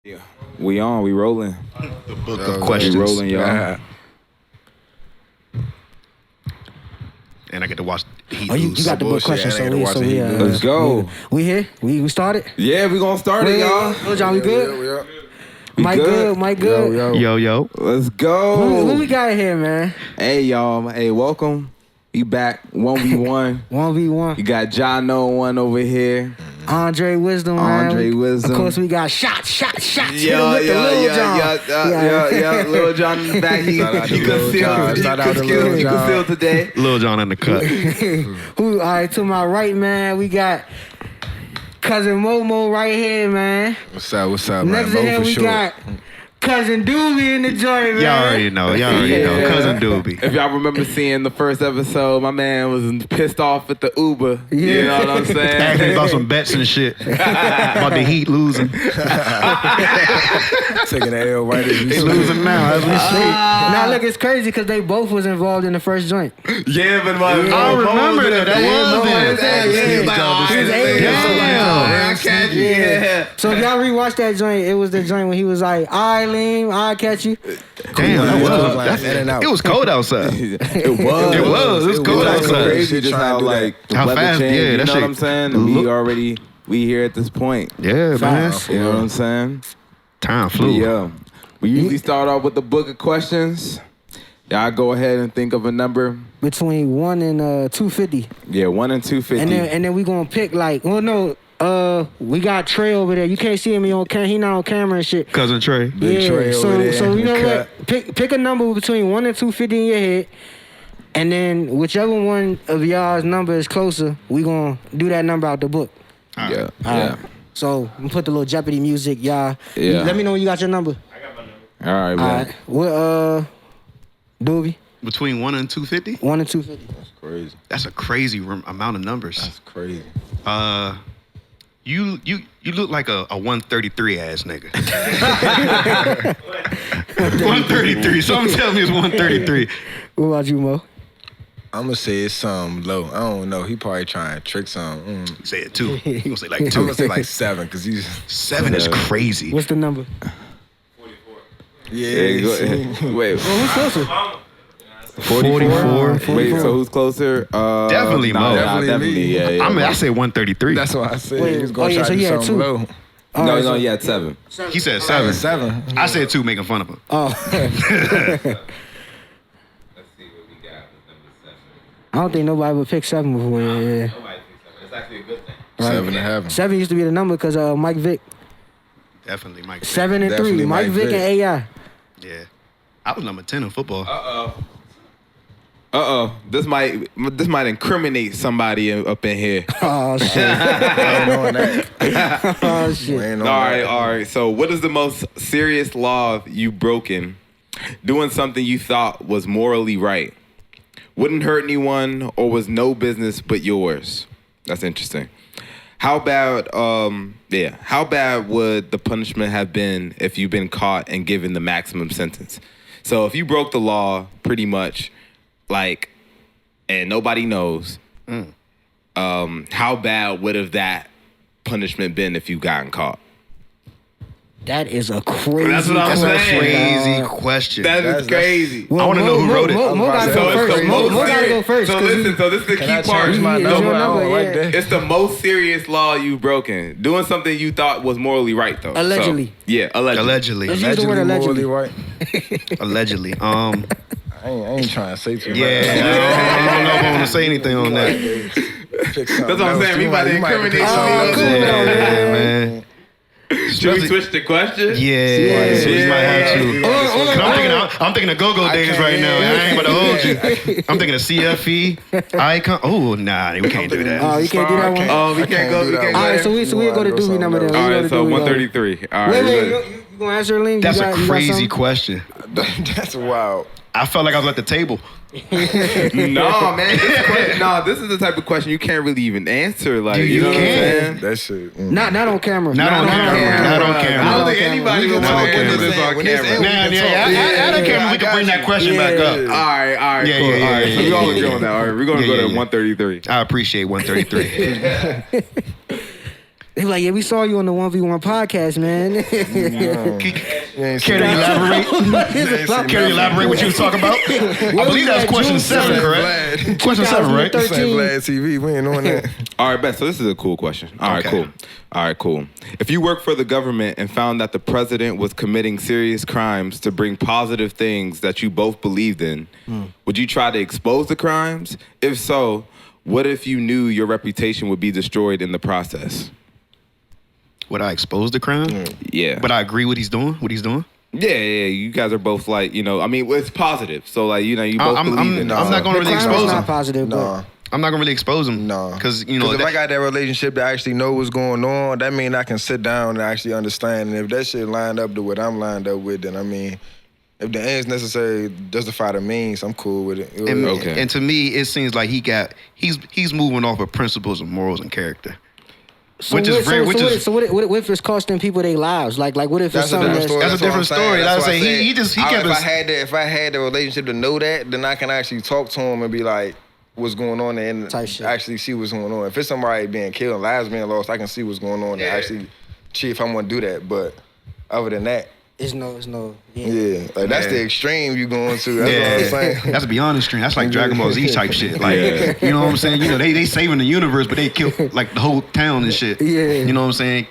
Yeah, we rolling. The book of questions. We rolling, y'all. And I get to watch the Heat Oh, you lose. got the book questions, so we Let's go. We here? We started? Yeah, we gonna start it, y'all. LILJOHN, we good? We Mike good? Mike good? Yo. Let's go. Who we got here, man? Hey, y'all. Hey, welcome. We back 1v1. 1v1. You got John No One over here. Andre Wisdom, man. Andre Wisdom. Of course, we got shots. Yeah. Lil John in the back. He concealed today. LILJOHN in the cut. All right, to my right, man, we got Cousin Momo right here, man. What's up, Next to him, we got Cousin Doobey in the joint, man. Y'all already know. Cousin Doobey. If y'all remember seeing the first episode, my man was pissed off at the Uber. You know what I'm saying? Asking about some bets and shit. About the Heat losing. Taking the L right as we They speak. losing now as we speak. Now, look, it's crazy because they both was involved in the first joint. Yeah, but I remember that. That was it. Yeah. So if y'all rewatch that joint, it was the joint when he was like, LIM, I'll catch you. Damn, that was. Like, in and out. It was cold outside. It was. It was cold It's outside. crazy just how like the How weather fast, changed. yeah, You that know shit what I'm saying? And we here at this point. Yeah, man. Fast. You know what I'm saying? Time flew. Yeah. We usually start off with the book of questions. Y'all go ahead and think of a number. Between 1 and 250. Yeah, 1 and 250. And then we gonna pick like, well, no, we got Trey over there. You can't see him. He not on camera and shit. Cousin Trey. Yeah, Trey so over there so you in know the what? Pick a number between 1 and 250 in your head, and then whichever one of y'all's number is closer, we gonna do that number out the book. Yeah. All Yeah. right. So I'm put the little Jeopardy music, y'all. Yeah. Let me know when you got your number. All right, All man. right. What Doobie? Between 1 and 250? 1 and 250. That's crazy. That's a crazy amount of numbers. That's crazy. You look like a 133 ass nigga. 133. Something tells me it's 133. What about you, Mo? I'm gonna say it's some low. I don't know. He probably trying to trick some. Say it 2. He gonna say like I'm 2. gonna say like 7 because he's 7 is crazy. What's the number? Yeah, go ahead. Wait. Well, who's closer? 44. Wait, so who's closer? Definitely Mo. Definitely. me. Yeah. I say 133. That's what I said. Wait, He was gonna oh, yeah, try so to do you had something 2. low. All No, right, no, so- yeah, 7. He said 7. 7. I said 2, making fun of him. Oh. Let's see what we got with number 7. I don't think nobody would pick 7 before. Yeah. Nobody thinks 7. It's actually a good thing. 7 and a half. 7 used to be the number because Mike Vick. Definitely Mike. 7 and 3. Definitely Mike Mike Vick Vick. and AI. Yeah. I was number 10 in football. This might incriminate somebody up in here. Oh shit. I ain't knowing that. Oh We shit. ain't knowing All that. right. So, what is the most serious law you've broken? Doing something you thought was morally right, wouldn't hurt anyone, or was no business but yours. That's interesting. How bad? How bad would the punishment have been if you've been caught and given the maximum sentence? So, if you broke the law, pretty much, like, and nobody knows, how bad would have that punishment been if you gotten caught? That is a crazy That's what I'm That's a saying. crazy question. That is crazy. I wanna know who wrote it. Mo gotta So go it's first. the Mo most gotta go serious. first. So 'cause listen, so this is the Can I key part. change my Yeah, number? your I number, don't yeah. like that. It's the most serious law you've broken. Doing something you thought was morally right, though. Allegedly. So, yeah, allegedly. Let's use the word allegedly. Morally right. Allegedly. I ain't trying to say too much. Yeah. I don't know if I want to say anything on that. That's what I'm saying. We about to incriminate Oh, somebody. cool. Yeah, man. Should we switch the question? Yeah, so we might have to. I'm thinking of go-go days right now. I ain't about to hold you. I'm thinking of CFE, Icon. Oh, nah, we can't do that. Oh, you can't do that one? Oh, we can't go. We can't All go. right, so we'll go to Doobie number then. All We'll right, go to so Doobie number. 133. All right. Wait, look. you gonna answer, Ling? That's You a got crazy something? question. That's wild. I felt like I was at the table. No, man. This is the type of question you can't really even answer. Like, you know what I'm can't. saying? That shit. Not on camera. Not on camera. Not on I camera. don't think anybody would want to answer this on camera. Out of camera, we can bring that question back up. All right, Yeah, cool. yeah, All right, yeah, so we yeah, all yeah, agree on that. All right, we're gonna Yeah, go yeah, to yeah. 133. I appreciate 133. They like, yeah, we saw you on the 1v1 podcast, man. Care to elaborate? Care to elaborate what you was talking about? I believe that was question 7, correct? Question 7, right? This ain't Vlad TV. We ain't on that. All right, Beth, so this is a cool question. All right, Okay. cool. All right, cool. If you work for the government and found that the president was committing serious crimes to bring positive things that you both believed in, would you try to expose the crimes? If so, what if you knew your reputation would be destroyed in the process? Would I expose the crime? Yeah. But I agree what he's doing. Yeah, you guys are both like, you know, I mean, it's positive. So like, you know, you both believe in it. I'm not gonna The really crime is expose not him. positive, Nah. I'm not gonna really expose him. No. Because, you know, if I got that relationship to actually know what's going on, that mean I can sit down and actually understand. And if that shit lined up to what I'm lined up with, then I mean, if the ends necessary justify the means, I'm cool with it. and, Okay. and to me, it seems like he's moving off of principles and morals and character. So Which is what, very- so, which so, is- what, what if it's costing people their lives? Like what if it's That's a something different story. That's a what I'm different saying. story. That's I why I say he said, kept his. if I had the relationship to know that, then I can actually talk to him and be like, what's going on and Type shit. actually see what's going on. If it's somebody being killed and lives being lost, I can see what's going on and actually see if I'm gonna do that. But other than that, it's no, yeah, like that's the extreme you going to. That's Yeah, what I'm saying. that's beyond the stream. That's like Dragon Ball Z type shit. Like, you know what I'm saying? You know, they saving the universe, but they kill like the whole town and shit. Yeah. You know what I'm saying?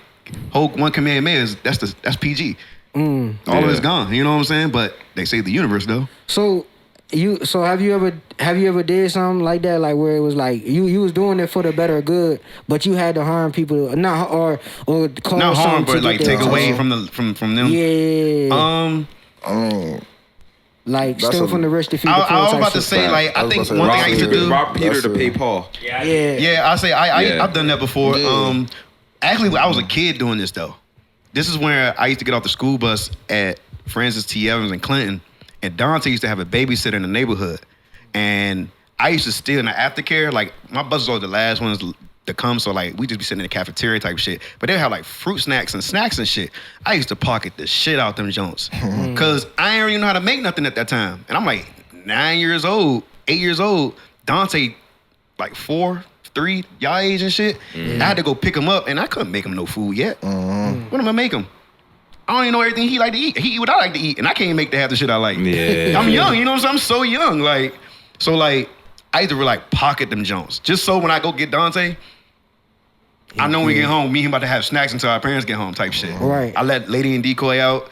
Whole one Kamehameha that's PG. All of it's gone. You know what I'm saying? But they save the universe though. So have you ever did something like that, like where it was like you was doing it for the better good, but you had to harm people, or cause Not harm, something to but like get their take away attention? from them. Yeah. I mean, Like That's steal a- from the rich to feed the I poor. was type about to shit. say, like, I I was think about to one say, thing I used to do. Rob Peter That's to a- pay Paul. Yeah. Yeah, I say Yeah. I've done that before. Yeah. Actually, I was a kid doing this though. This is where I used to get off the school bus at Francis T. Evans and Clinton, and Dante used to have a babysitter in the neighborhood, and I used to steal in the aftercare. Like my bus was always the last ones to come, so like we just be sitting in the cafeteria type shit. But they have like fruit snacks and shit. I used to pocket the shit out them joints, cause I didn't even know how to make nothing at that time, and I'm like 9 years old, 8 years old. Dante, like 4, 3, y'all age and shit. I had to go pick him up, and I couldn't make him no food yet. What am I gonna make him? I don't even know everything he like to eat. He eat what I like to eat, and I can't make the half the shit I like. Yeah. I'm young, you know what I'm saying? I'm so young, like, so like, I used to like pocket them Jones, just so when I go get Dante, I know when we get home, me and him about to have snacks until our parents get home, type shit. Right. I let Lady and Decoy out.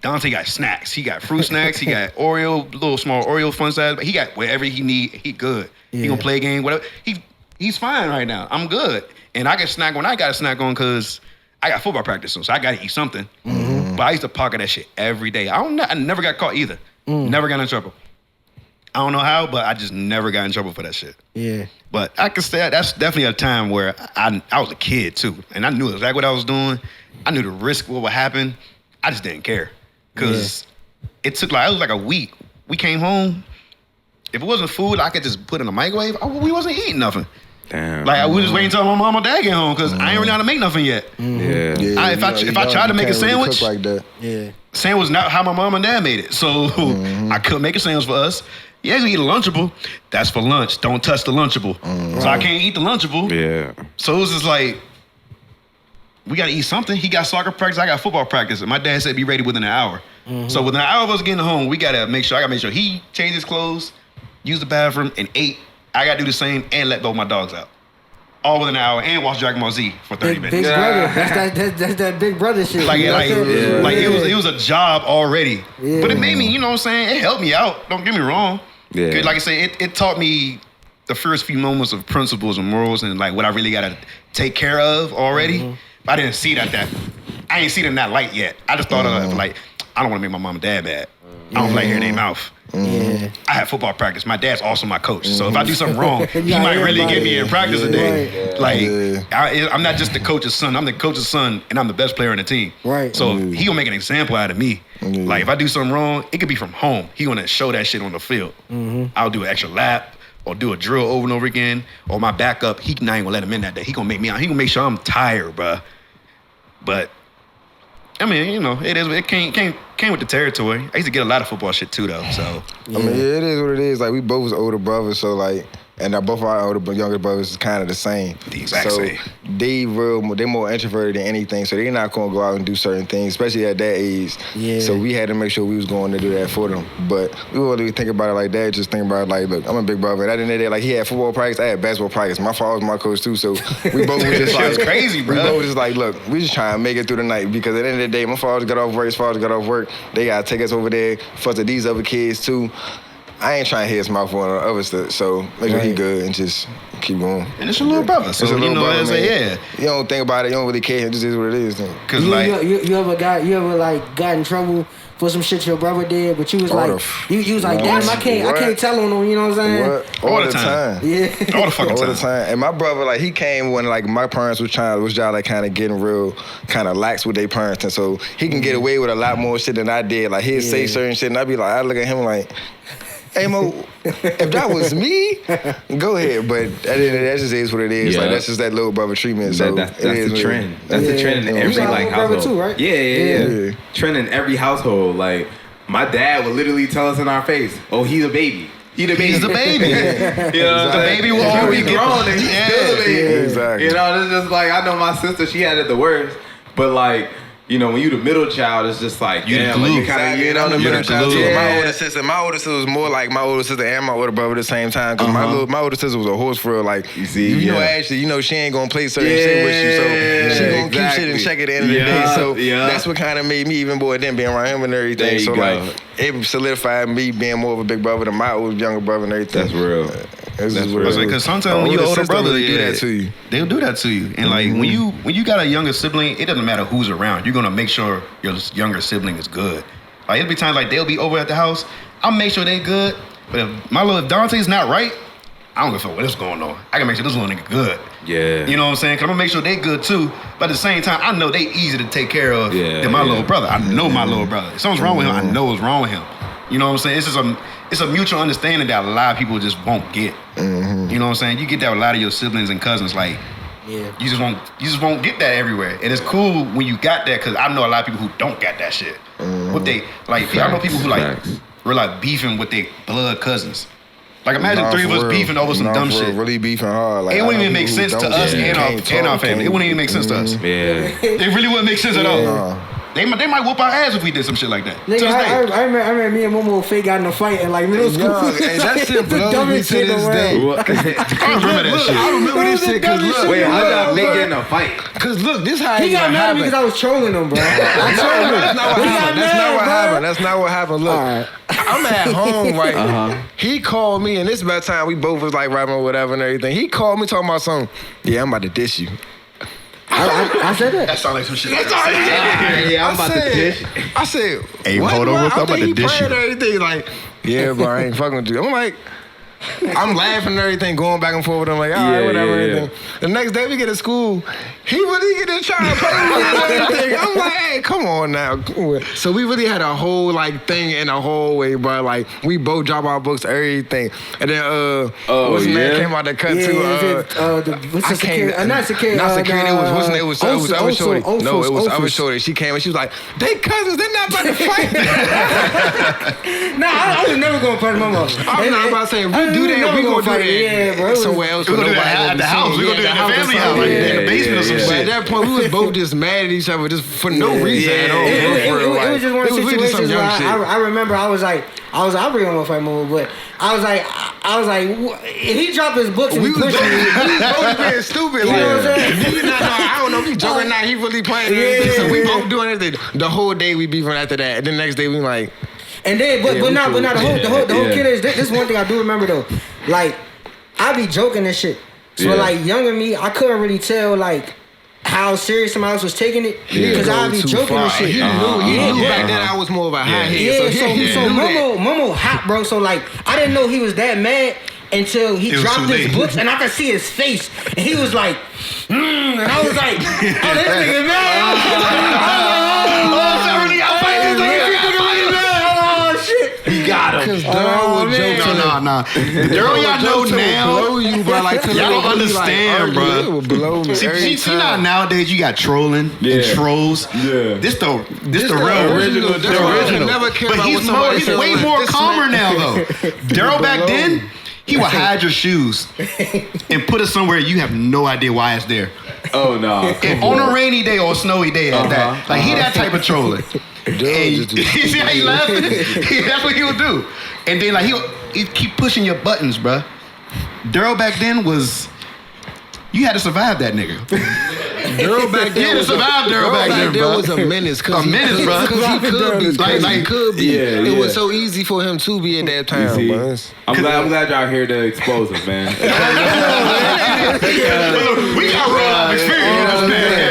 Dante got snacks. He got fruit snacks. He got Oreo, little small Oreo fun size. But he got whatever he need. He good. He gonna play a game, whatever. He's fine right now. I'm good. And I can snack when I got to snack on because I got football practice soon, so I got to eat something. But I used to pocket that shit every day. I never got caught either. Never got in trouble. I don't know how, but I just never got in trouble for that shit. Yeah. But I can say that's definitely a time where I was a kid too, and I knew exactly what I was doing. I knew the risk, what would happen. I just didn't care because it was like a week. We came home. If it wasn't food, I could just put in the microwave. We wasn't eating nothing. Damn. Like I was just waiting until my mom or dad get home because I ain't really know how to make nothing yet. Yeah. If I tried to make a sandwich, like that. Yeah. sandwich not how my mom and dad made it. So I couldn't make a sandwich for us. Yeah, you eat a Lunchable. That's for lunch. Don't touch the Lunchable. So I can't eat the Lunchable. Yeah. So it was just like, we got to eat something. He got soccer practice. I got football practice. And my dad said be ready within an hour. So within an hour of us getting home, I got to make sure he changed his clothes, used the bathroom, and ate. I got to do the same and let both my dogs out. All within an hour and watch Dragon Ball Z for 30 minutes. Big brother. That's that big brother shit. Like, you know what I'm saying? like it was a job already. Yeah. But it made me, you know what I'm saying? It helped me out. Don't get me wrong. Yeah. 'Cause like I say, it taught me the first few moments of principles and morals and like what I really gotta take care of already. But I didn't see it I ain't seen it in that light yet. I just thought of like, I don't wanna make my mom and dad mad. I don't like hearing their mouth. Yeah. I have football practice. My dad's also my coach. So if I do something wrong, he Yeah, might really everybody- get me in practice today. Right. Like, I'm not just the coach's son. I'm the coach's son, and I'm the best player on the team. Right. So he gonna make an example out of me. Like, if I do something wrong, it could be from home. He gonna show that shit on the field. I'll do an extra lap or do a drill over and over again. Or my backup, he not even gonna let him in that day. He gonna make me out. He gonna make sure I'm tired, bruh. But I mean, you know, it is. It came with the territory. I used to get a lot of football shit too, though. So I mean, it is what it is. Like, we both was older brothers, so like, And both of our younger brothers is kind of the same. The exact same. They more introverted than anything, so they're not gonna go out and do certain things, especially at that age. Yeah. So we had to make sure we was going to do that for them. But we wouldn't really think about it like that. Just think about it like, look, I'm a big brother. At the end of the day, like he had football practice, I had basketball practice. My father was my coach too, so we both was just like, was crazy, bro. We both was just like, look, we just trying to make it through the night because at the end of the day, my father got off work, his father got off work. They gotta take us over there, fuss at these other kids too. I ain't trying to hit his mouth on the other stuff, so make sure he good and just keep going. And it's your little brother, so It's a little brother, man. yeah. You don't think about it, you don't really care, it just is what it is. Then. Cause You like, ever got in trouble for some shit your brother did, but you was like, you was like, damn, I can't tell on him, you know what I'm saying? What? All the time. Yeah. all the fucking All time. the time. And my brother, like, he came when, like, my parents was y'all, like, kind of getting real, kind of lax with their parents. And so he can get away with a lot more shit than I did. Like, he'd say certain shit, and I'd be like, I look at him like, hey, Mo, if that was me, go ahead. But that just is what it is. Yeah. Like, that's just that little brother treatment. So That's it is the what it trend. is. That's the trend in You every got a like little brother household too, right? Yeah. Yeah. Trend in every household. Like my dad would literally tell us in our face, "Oh, he's a baby. He's the baby. He's the baby. You know, The baby will always be get grown and he's still the baby. Yeah, exactly. You know, it's just like I know my sister, she had it the worst, but like. You know, when you the middle child, it's just like, You the damn, glue. like you kind of, you know, the You're middle the child. glue. Yeah. My older sister was more like my older sister and my older brother at the same time. Cause my older sister was a horse for real. Like, You see, you know, yeah. Ashley, you know, she ain't gonna play certain shit with you, so she gonna keep shit in check at the end of the day. So that's what kind of made me even more than being around him and everything. There you So go. like, it solidified me being more of a big brother than my old younger brother and everything. That's real. That's That's what real. it is. Because sometimes when your older sister brother really do that to you. they'll do that to you. And like when you got a younger sibling, it doesn't matter who's around. You're gonna make sure your younger sibling is good. Like it'll be times like they'll be over at the house. I'll make sure they good. But if Dante's not right, I don't give a fuck what's going on. I can make sure this little nigga good. Yeah. You know what I'm saying? Cause I'm gonna make sure they good too. But at the same time, I know they easy to take care of than my little brother. I know my little brother. If something's wrong with him, I know what's wrong with him. You know what I'm saying? It's just it's a mutual understanding that a lot of people just won't get. You know what I'm saying? You get that with a lot of your siblings and cousins. Like, you just won't get that everywhere. And it's cool when you got that because I know a lot of people who don't got that shit. What they like? I know people who like were like beefing with their blood cousins. Like imagine three of us beefing over some dumb shit. Really beefing hard. Like, It wouldn't even make sense to us and our family. It wouldn't even make sense to us. Yeah. It really wouldn't make sense at all. Nah. They might whoop our ass if we did some shit like that. Nigga, To this day. I remember me and Momo fake got in a fight in like middle school. Yo, and that shit The blows me dumbest to shit in the this world. day. I remember that shit. I remember this shit because look. Wait, how y'all look, nigga in a fight? Cause look, this how He it got even mad at me happened. because I was trolling him, bro. I trolled him. That's not what He got happened. That's mad, not what bro. happened. That's not what happened. Look, Alright. I'm at home, right? He called me, and this about time we both was like rapping or whatever and everything. He called me talking about something. Yeah, I'm about to dish you. I said that. That sounds like some shit. Yeah, I'm about to dish. I said, Hey, what, hold on, bro? I'm about to he dish praying you. and everything. Like, yeah, bro, I ain't fucking with you. I'm like, I'm laughing and everything, going back and forth with him, like, all right, whatever, everything. The next day we get to school, he really get in trying to play with me and everything. I'm like, hey, come on now. So we really had a whole, like, thing in the hallway, bro. Like, we both drop our books, everything. And then, what's the name came out the cut, too? What's the security? Not security. Not security. It was other shorty. No, it was other Ophus. shorty. She came and she was like, they cousins, they're not about to fight. Nah, I was never gonna fight my mom. I'm not about to say, if we do that, we gonna do that. Yeah, bro. Somewhere else. We're gonna do that at the house. We're gonna do that at the family house, like in the basement or some But at shit. that point, we was both just mad at each other just for no reason at all. It was just one of the really just some situations where young shit. I remember I was like, I really gonna fight Momo, but I was like, if he dropped his books and We he was pushed me, both being stupid. You know what I'm saying? I don't know if he joking or not. He really playing everything. So we both doing everything. The whole day we beefing after that. And the next day we like, and then but now the whole kid is this is one thing I do remember though, like I be joking and shit. So like younger me, I couldn't really tell like how serious somebody else was taking it because I be joking and shit. He knew back then I was more of a high head. Yeah, so Momo hot, bro. So like I didn't know he was that mad until he dropped his books and I could see his face and he was like, and I was like, oh, this nigga He got him. Cause Daryl would joke. Nah. Daryl, y'all know now. Blow you, bro. Like, Y'all don't understand, bro. It would blow me. See now nowadays you got trolling and trolls. Yeah. This the real original. The original. Never care But about he's what somebody he's says. way more calmer now though. Daryl back then, He would hide your shoes and put it somewhere you have no idea why it's there. Oh no! On a rainy day or a snowy day at that. Like he that type of trolling. And you see how he laughing? That's what he would do. And then like he'd keep pushing your buttons, bruh. Daryl back then was. You had to survive that nigga. Daryl back then. You had to survive Daryl back then, bro. Was a menace. A menace, bro. Because he could be. Like, he could be. Yeah, it was so easy for him to be at that time, bro. I'm glad y'all here to expose him, man. We got real experience, man.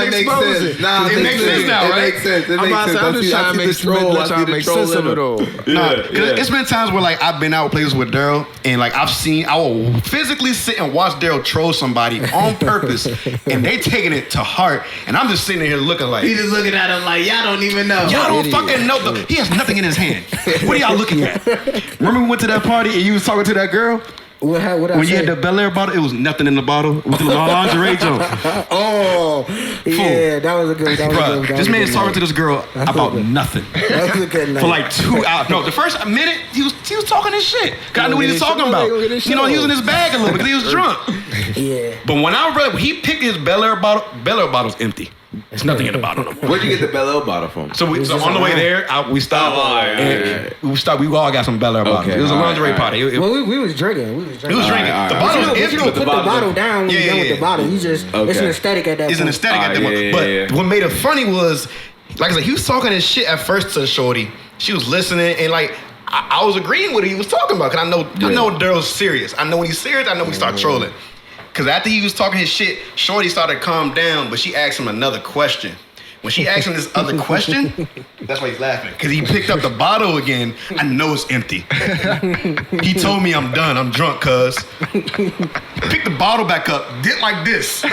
It makes sense. Nah, it makes sense now, right? It makes sense. It makes sense. I'm just trying to make sense of it all. It's been times where like I've been out places with Daryl and like I will physically sit and watch Daryl troll somebody on purpose and they taking it to heart and I'm just sitting here looking like He just looking at him like y'all don't even know. Y'all don't fucking know. He has nothing in his hand. What are y'all looking at? Remember we went to that party and you was talking to that girl? What when you had the Bel Air bottle, it was nothing in the bottle. It was the lingerie jump. Oh, yeah, that was a good. This man is talking to this girl about nothing. That was a good night. For like 2 hours. No, the first minute he was talking his shit. Cause I knew what he was talking about. You know, he was in his bag a little because he was drunk. Yeah. But when I read, he picked his Bel Air bottle's empty. There's nothing in the bottle no more. Where'd you get the Bel Air bottle from? So on the way there, we stopped. We stopped. We all got some Bel Air bottles. It was a lingerie party. Well, we was drinking. We was drinking. The bottle was empty. You don't put the bottle down when you're done with the bottle. You just it's an aesthetic at that point. It's an aesthetic at that point. But what made it funny was, like I said, he was talking his shit at first to Shorty. She was listening and like I was agreeing with what he was talking about. Cause I know Daryl's serious. I know when he's serious. I know when he start trolling. Cause after he was talking his shit, Shorty started to calm down, but she asked him another question. When she asked him this other question, that's why he's laughing. Cause he picked up the bottle again. I know it's empty. He told me I'm done. I'm drunk, cuz. Picked the bottle back up, did like this. When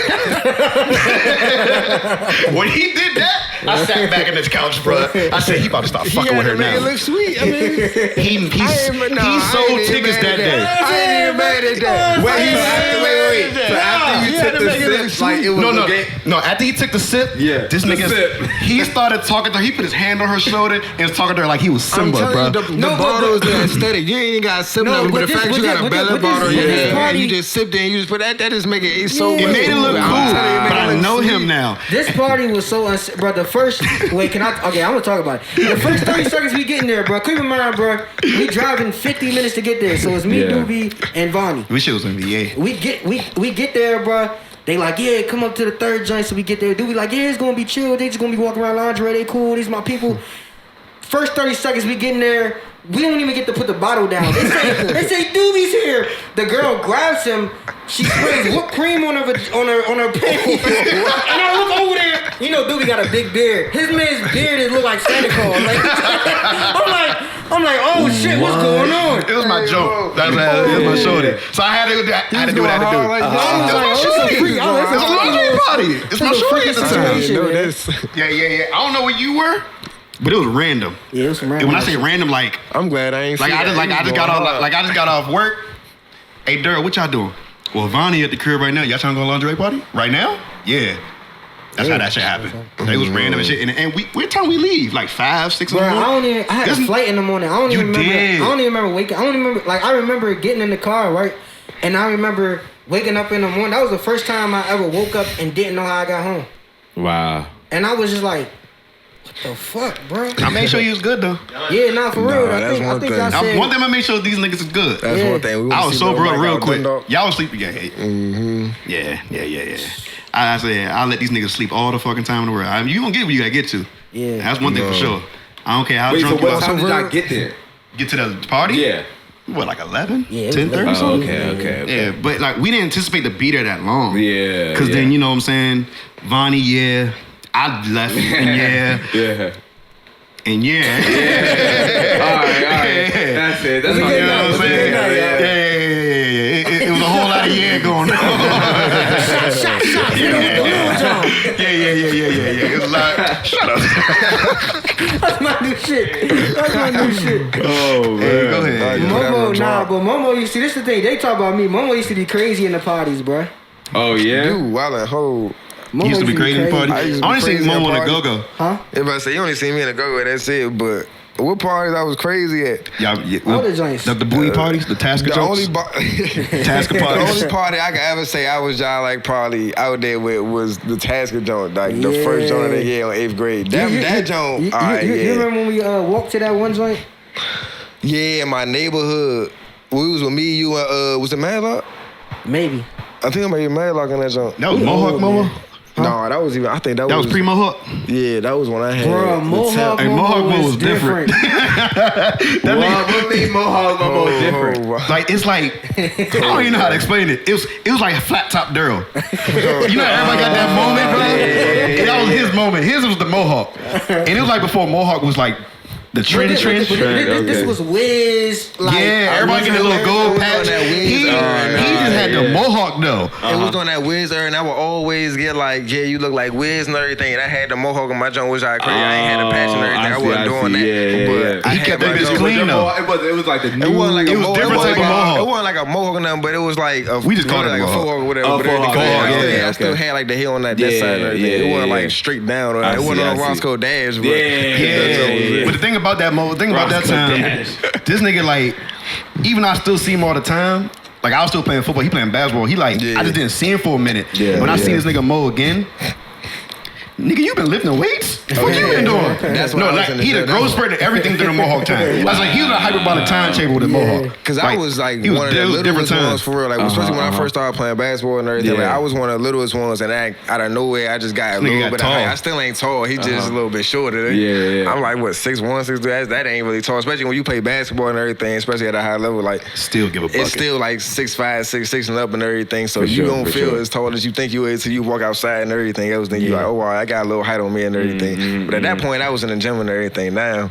he did that, I sat back in this couch, bro. I said, he about to start fucking with her now. It looks sweet. I mean, he sold tickets that day. I ain't even mad at that. Wait. So after you took the sip, like it was no. After he took the sip, this nigga, he started talking to her. He put his hand on her shoulder and was talking to her like he was Simba, bro. The bottle is the aesthetic. You ain't got sip nothing, but the fact you got a Bel Air bottle and you just sipped it and you just put that just make it so. It made it look cool, but I know him now. This party was so bro. The first wait, I'm gonna talk about it. The first 30 seconds we getting there, bro. Keep in mind, bro. We driving 50 minutes to get there, so it's me, Doobie, and Vonnie. We shit was in VA. We get there, bro. They like, yeah, come up to the third joint, so we get there. Doobie like, yeah, it's gonna be chill. They just gonna be walking around lingerie. They cool. These my people. First 30 seconds we getting there. We don't even get to put the bottle down. They say Doobie's here. The girl grabs him. She sprays whipped cream on her panties. And I look over there. You know, Doobie got a big beard. His man's beard look like Santa Claus. Like, I'm like, oh shit, what's going on? It was my joke. It was my shorty. So I had to do what I had to do. It's my lingerie party. It's my shorty at the time. Yeah. I don't know where you were. But it was random. Yeah, it was some random. And when I say random, like I'm glad I ain't. I just got off work. Hey, Daryl, what y'all doing? Well, Vonnie at the crib right now. Y'all trying to go to a lingerie party right now? Yeah. That's how that shit happened. It was random and shit. And what time we leave? Like 5, 6 in the morning? I had a flight in the morning. I don't even remember waking. I don't even remember. Like I remember getting in the car, right? And I remember waking up in the morning. That was the first time I ever woke up and didn't know how I got home. Wow. And I was just like, what the fuck, bro? I made sure you was good though. Yeah, nah, for real. I think one thing I made sure these niggas is good. That's one thing. I was sober up real quick. Y'all was sleeping. Yeah. I said I'll let these niggas sleep all the fucking time in the world. I mean, you gonna get what you gotta get to. Yeah. That's one thing for sure. I don't care how drunk you are. What time did y'all get there? Get to the party? Yeah. What, like 11? Yeah. 10:30 something? Okay. Yeah, but like we didn't anticipate to be there that long. Yeah. Because then, you know what I'm saying? Vonnie, yeah. I left, and yeah. Yeah. And yeah. All right. That's it. That's you know what I'm saying? Yeah. It was a whole lot of yeah going on. Shot. Yeah. It was a lot. Shut up. That's my new shit. Oh, man. Hey, go ahead. But Momo, you see, this is the thing. They talk about me. Momo used to be crazy in the parties, bro. Oh, yeah? Dude, while at home. You used to be crazy in the party? I only seen Momo in the go-go. Huh? If I say you only see me in the go-go, that's it, but What parties I was crazy at? All the joints. The booty parties, the Tasker The jokes. Tasker parties. The only party I could ever say I was y'all like probably out there with was the Tasker joint, like the first joint they had on 8th grade. That joint. You remember when we walked to that one joint? Yeah, in my neighborhood. We was with me, you, and was it Madlock? Maybe. I think I made Madlock in that joint. That was Mohawk Momo? No, that was even. I think that was pre-Mohawk? Yeah, that was when I had. Bro, Mohawk Momo was different. What made Mohawk Momo different? Like, it's like, I don't even know how to explain it. It was like a flat top Daryl. You know, everybody got that moment, bro? And that was his moment. His was the Mohawk. And it was like before Mohawk was like, the trend. This was Wiz. Like, yeah, everybody get a little gold patch. He just had the Mohawk though. It was on that Wiz era, and I would always get like, yeah, you look like Wiz and everything. And I had the Mohawk on my joint, which I crazy. I ain't had a patch and everything. I wasn't doing that. But he kept that bitch clean though. It was like the new. It wasn't like a different type of Mohawk. It wasn't like a Mohawk or nothing, but it was like we just called it like a Mohawk or whatever. I still had like the hair on that side and everything. It wasn't like straight down. It wasn't on Roscoe Dash. Yeah. But the thing about that that time, this nigga like, even I still see him all the time. Like I was still playing football, he playing basketball. He like, I just didn't see him for a minute. When I see this nigga Mo again, nigga, you been lifting weights? What you been doing? That's what he the growth spurt and everything through the Mohawk time. I was like, he was hype about the timetable with the Mohawk. Cause I was like one of the littlest ones for real. Like especially when I first started playing basketball and everything. Like I was one of the littlest ones, and out of nowhere I just got a little bit of height. I still ain't tall. He just a little bit shorter. I'm like what 6'1", 6'2". That ain't really tall. Especially when you play basketball and everything. Especially at a high level, like still give a bucket. It's still like 6'5", 6'6" and up and everything. So you don't feel as tall as you think you is till you walk outside and everything else. Then you like, oh wow, I got a little height on me and everything. But at that point, I was in the gym and everything. Now,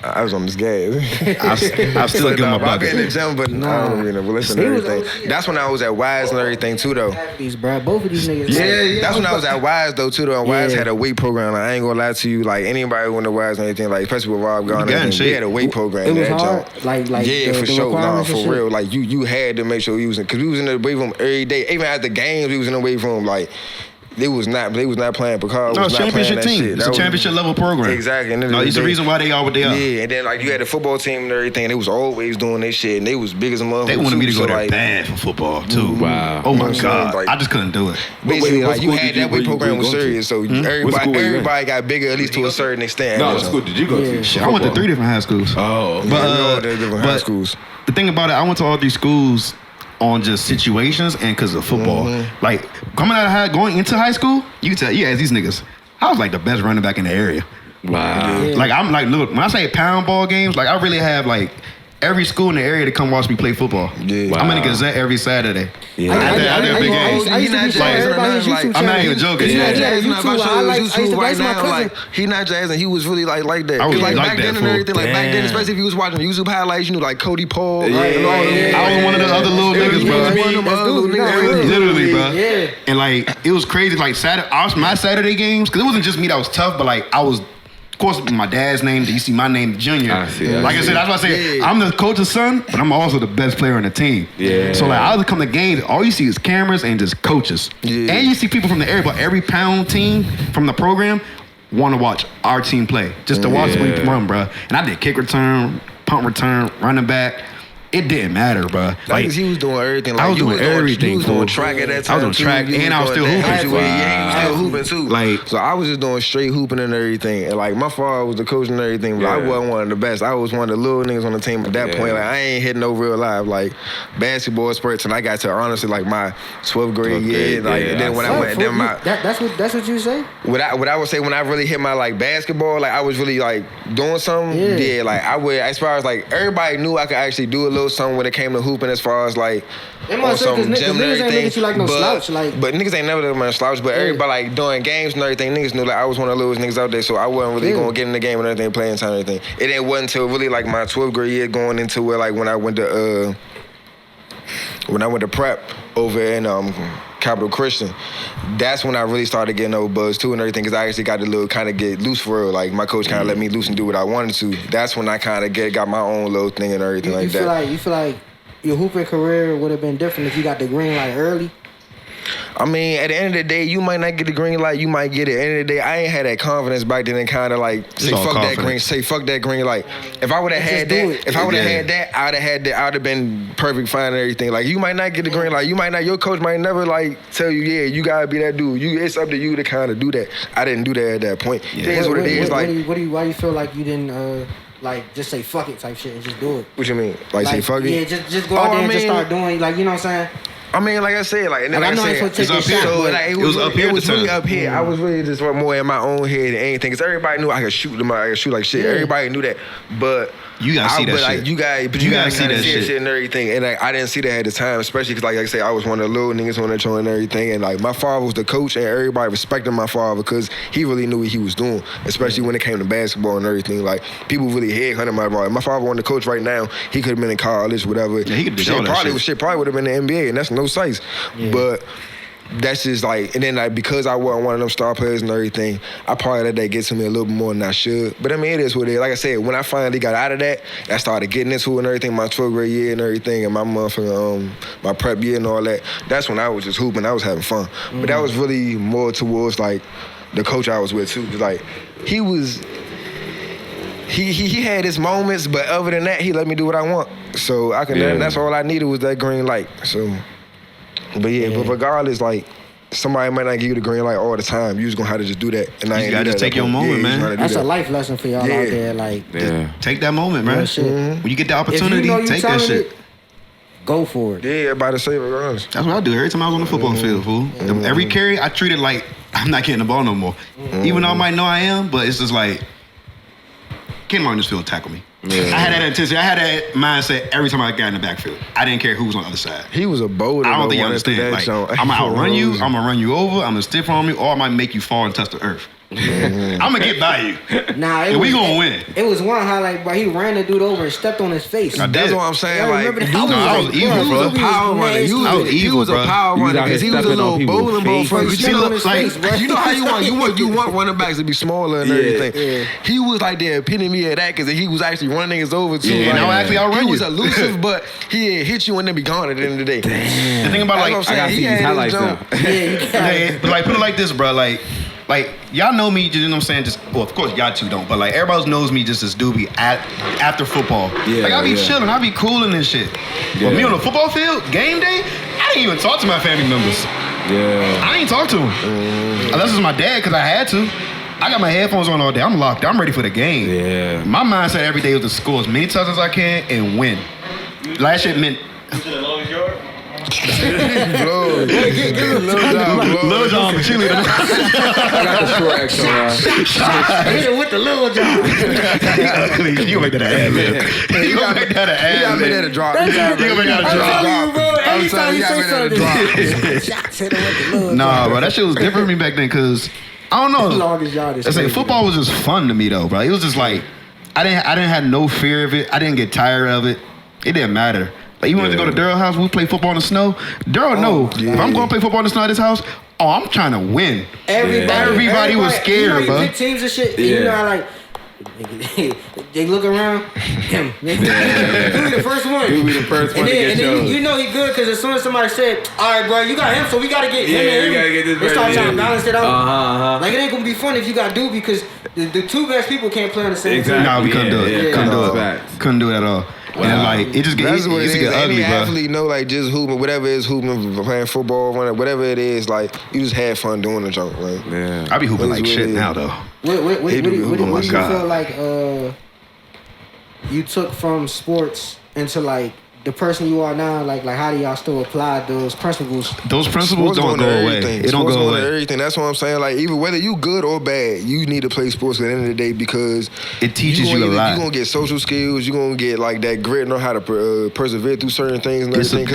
I was on this gas. I still give him a bucket. I've been in the gym, but I don't really listen to everything. That's when I was at Wise and everything too, though. Both of these niggas. Yeah. That's when I was at Wise though too, though. And Wise had a weight program. Like, I ain't gonna lie to you. Like anybody who went to Wise and anything, like especially with Rob Garner, they had a weight program. It was hard. Like yeah, for sure. Nah, for real. Like you had to make sure you was in, because we was in the weight room every day. Even at the games, we was in the weight room. Like. They was not playing because no, championship team. It's a championship level program. Exactly. And it's the reason why they are what they are. Yeah, and then like you had the football team and everything. They was always doing their shit, and they was big as a motherfucker. They wanted me to go there bad for football too. Wow. Oh my god, I just couldn't do it. Basically, like you had that weight program was serious, so everybody got bigger at least to a certain extent. No, what school did you go to? I went to 3 different high schools. Oh, but different high schools. The thing about it, I went to all these schools on just situations and because of football. Like going into high school, you can tell, as these niggas, I was like the best running back in the area. Wow. Yeah. Like I'm like, look, when I say pound ball games, like I really have like every school in the area to come watch me play football. Yeah. I'm in the Gazette every Saturday. Yeah. I did big games. I'm not even joking. He not jazzing. He was really like that. I was like back that then and everything. Like back then, especially if you was watching YouTube highlights, you knew like Cody Paul. And all them. I was one of the other little niggas, bro. Literally, bro. Yeah. And like it was crazy. Like my Saturday games, because it wasn't just me that was tough, but like I was. Of course, my dad's name, you see my name, Junior. I said, that's why I say I'm the coach's son, but I'm also the best player on the team. Yeah. So like I would come to games, all you see is cameras and just coaches. Yeah. And you see people from the area, but every pound team from the program want to watch our team play. Just to watch me run, bro. And I did kick return, punt return, running back. It didn't matter, bro. Like he was doing everything. Like, I was doing everything. You was doing track at that time. I was on track and I was still hooping. Yeah, you still hooping too. Like, so I was just doing straight hooping and everything. And like my father was the coach and everything, but I wasn't one of the best. I was one of the little niggas on the team at that point. Like I ain't hitting no real live like basketball spurts. And I got to honestly like my 12th grade year. Like and then when I went, then my that's what you say. What I would say when I really hit my like basketball, like I was really like doing something. Yeah, like I would, as far as like everybody knew I could actually do a little something when it came to hooping, as far as like on some gym and everything. Niggas ain't look at you like no slouch. But niggas ain't never look at slouch. But everybody like doing games and everything, niggas knew like I was one of the little niggas out there, so I wasn't really gonna get in the game and everything, playing time and everything. It ain't wasn't until really like my 12th grade year going into where like when I went to prep over in Capital Christian, that's when I really started getting over buzz too and everything, because I actually got to little kind of get loose for real. Like my coach kind of let me loose and do what I wanted to. That's when I kind of got my own little thing and everything like that. You feel like your hooping career would have been different if you got the green light early? I mean, at the end of the day, you might not get the green light, you might get it. At the end of the day, I ain't had that confidence back then and kind of like say fuck that green light. If I would have had that, I'd have been perfect fine and everything. Like you might not get the green light, your coach might never like tell you, yeah, you gotta be that dude. It's up to you to kind of do that. I didn't do that at that point. Yeah. It is what it is. Why do you feel like you didn't like just say fuck it type shit and just do it? What you mean? Like say fuck it? Yeah, just go out there and just start doing, like, you know what I'm saying? I mean, like I said, like, and then like I said, it's up here. So, like, it was really up here. Mm-hmm. I was really just more in my own head than anything, because everybody knew I could shoot like shit. Yeah. Everybody knew that, but you gotta see that shit. Like, you gotta see that shit and everything. And like, I didn't see that at the time, especially because, like I say, I was one of the little niggas on that show and everything. And like, my father was the coach, and everybody respected my father because he really knew what he was doing, especially when it came to basketball and everything. Like, people really headhunted my father. My father wasn't the coach right now. He could have been in college, whatever. Yeah, he could do all that shit. Probably would have been in the NBA, and that's no size. Yeah. But that's just like, and then like because I wasn't one of them star players and everything, I probably let that get to me a little bit more than I should. But I mean, it is what it is. Like I said, when I finally got out of that, I started getting into it and everything, my 12th grade year and everything, and my motherfucking my prep year and all that. That's when I was just hooping. I was having fun. But that was really more towards like the coach I was with too. Like he had his moments, but other than that, he let me do what I want. So I can. Yeah. That's all I needed was that green light. So. But but regardless, like, somebody might not give you the green light all the time. You just gonna have to just do that. And you gotta just take your moment, man. That's a life lesson for y'all out there. Like, take that moment, man. When you get the opportunity, take that shit. Go for it. Yeah, everybody say regardless. That's what I do every time I was on the football field, fool. Every carry, I treat it like I'm not getting the ball no more. Even though I might know I am, but it's just like, can't on this field tackle me. Yeah. I had that intensity. I had that mindset every time I got in the backfield. I didn't care who was on the other side. He was a boulder. I don't think you understand. Like, I'm gonna outrun you. I'm gonna run you over. I'm gonna stiff arm you, or I might make you fall and touch the earth. I'm gonna get by you. And we gonna win. It was one highlight, but he ran the dude over and stepped on his face. That's what I'm saying. Like, I was evil, bro. He was a power runner. He was a power runner because he was a little bowling ball for you know how you want running backs to be smaller and everything. Yeah. He was like the epitome of that because he was actually running niggas over too. Yeah, like, actually I'll run you. He was elusive, but he hit you and then be gone at the end of the day. Damn. The thing about like, I gotta see these highlights now. But like, put it like this, bro. Like, y'all know me, you know what I'm saying? Just, well, of course, y'all two don't, but like, everybody knows me just as Doobie after football. Yeah, like, I be chilling, I be cooling and shit. Yeah. But me on the football field, game day, I didn't even talk to my family members. Yeah. I didn't talk to them. Unless it was my dad, because I had to. I got my headphones on all day. I'm locked. I'm ready for the game. Yeah. My mindset every day was to score as many touchdowns as I can and win. Last shit meant. LILJOHN for cheerleader. I got the short X on. Hit it with the LILJOHN. You gonna make that an ad, man. You gonna make that an ad, man. You gotta make that a drop. You gonna make that a drop. Every time you say something. Nah, bro, that shit was different for me back then, cause I don't know. As long as y'all I say football was just fun to me though, bro. It was just like I didn't have no fear of it. I didn't get tired of it. It didn't matter. Like, you wanted to go to Daryl's house, we play football in the snow. Daryl know, if I'm going to play football in the snow at his house, I'm trying to win. Everybody was scared, bro. You pick teams and shit, and you know how, like, they look around, him. You be the first one. You be the first one to get shown. And then you know he good, because as soon as somebody said, all right, bro, you got him, so we got to get him and him. We got to get this they start trying to balance it out. Like, it ain't going to be fun if you got Doobie, because the two best people can't play on the same team. No, we couldn't do it. Couldn't do it at all. Wow. And like, it just gets ugly, bro. Any athlete know, like, just hooping, whatever it is, hooping, playing football, whatever it is, like, you just had fun doing the junk, right? Yeah. I be hooping like shit now, though. What do you feel like you took from sports into, like, the person you are now? Like how do y'all still apply those principles? Those principles don't go away. It don't go away. Everything. That's what I'm saying. Like, even whether you good or bad, you need to play sports at the end of the day, because it teaches you a lot. You're gonna get social skills. You're gonna get like that grit, know how to persevere through certain things and everything.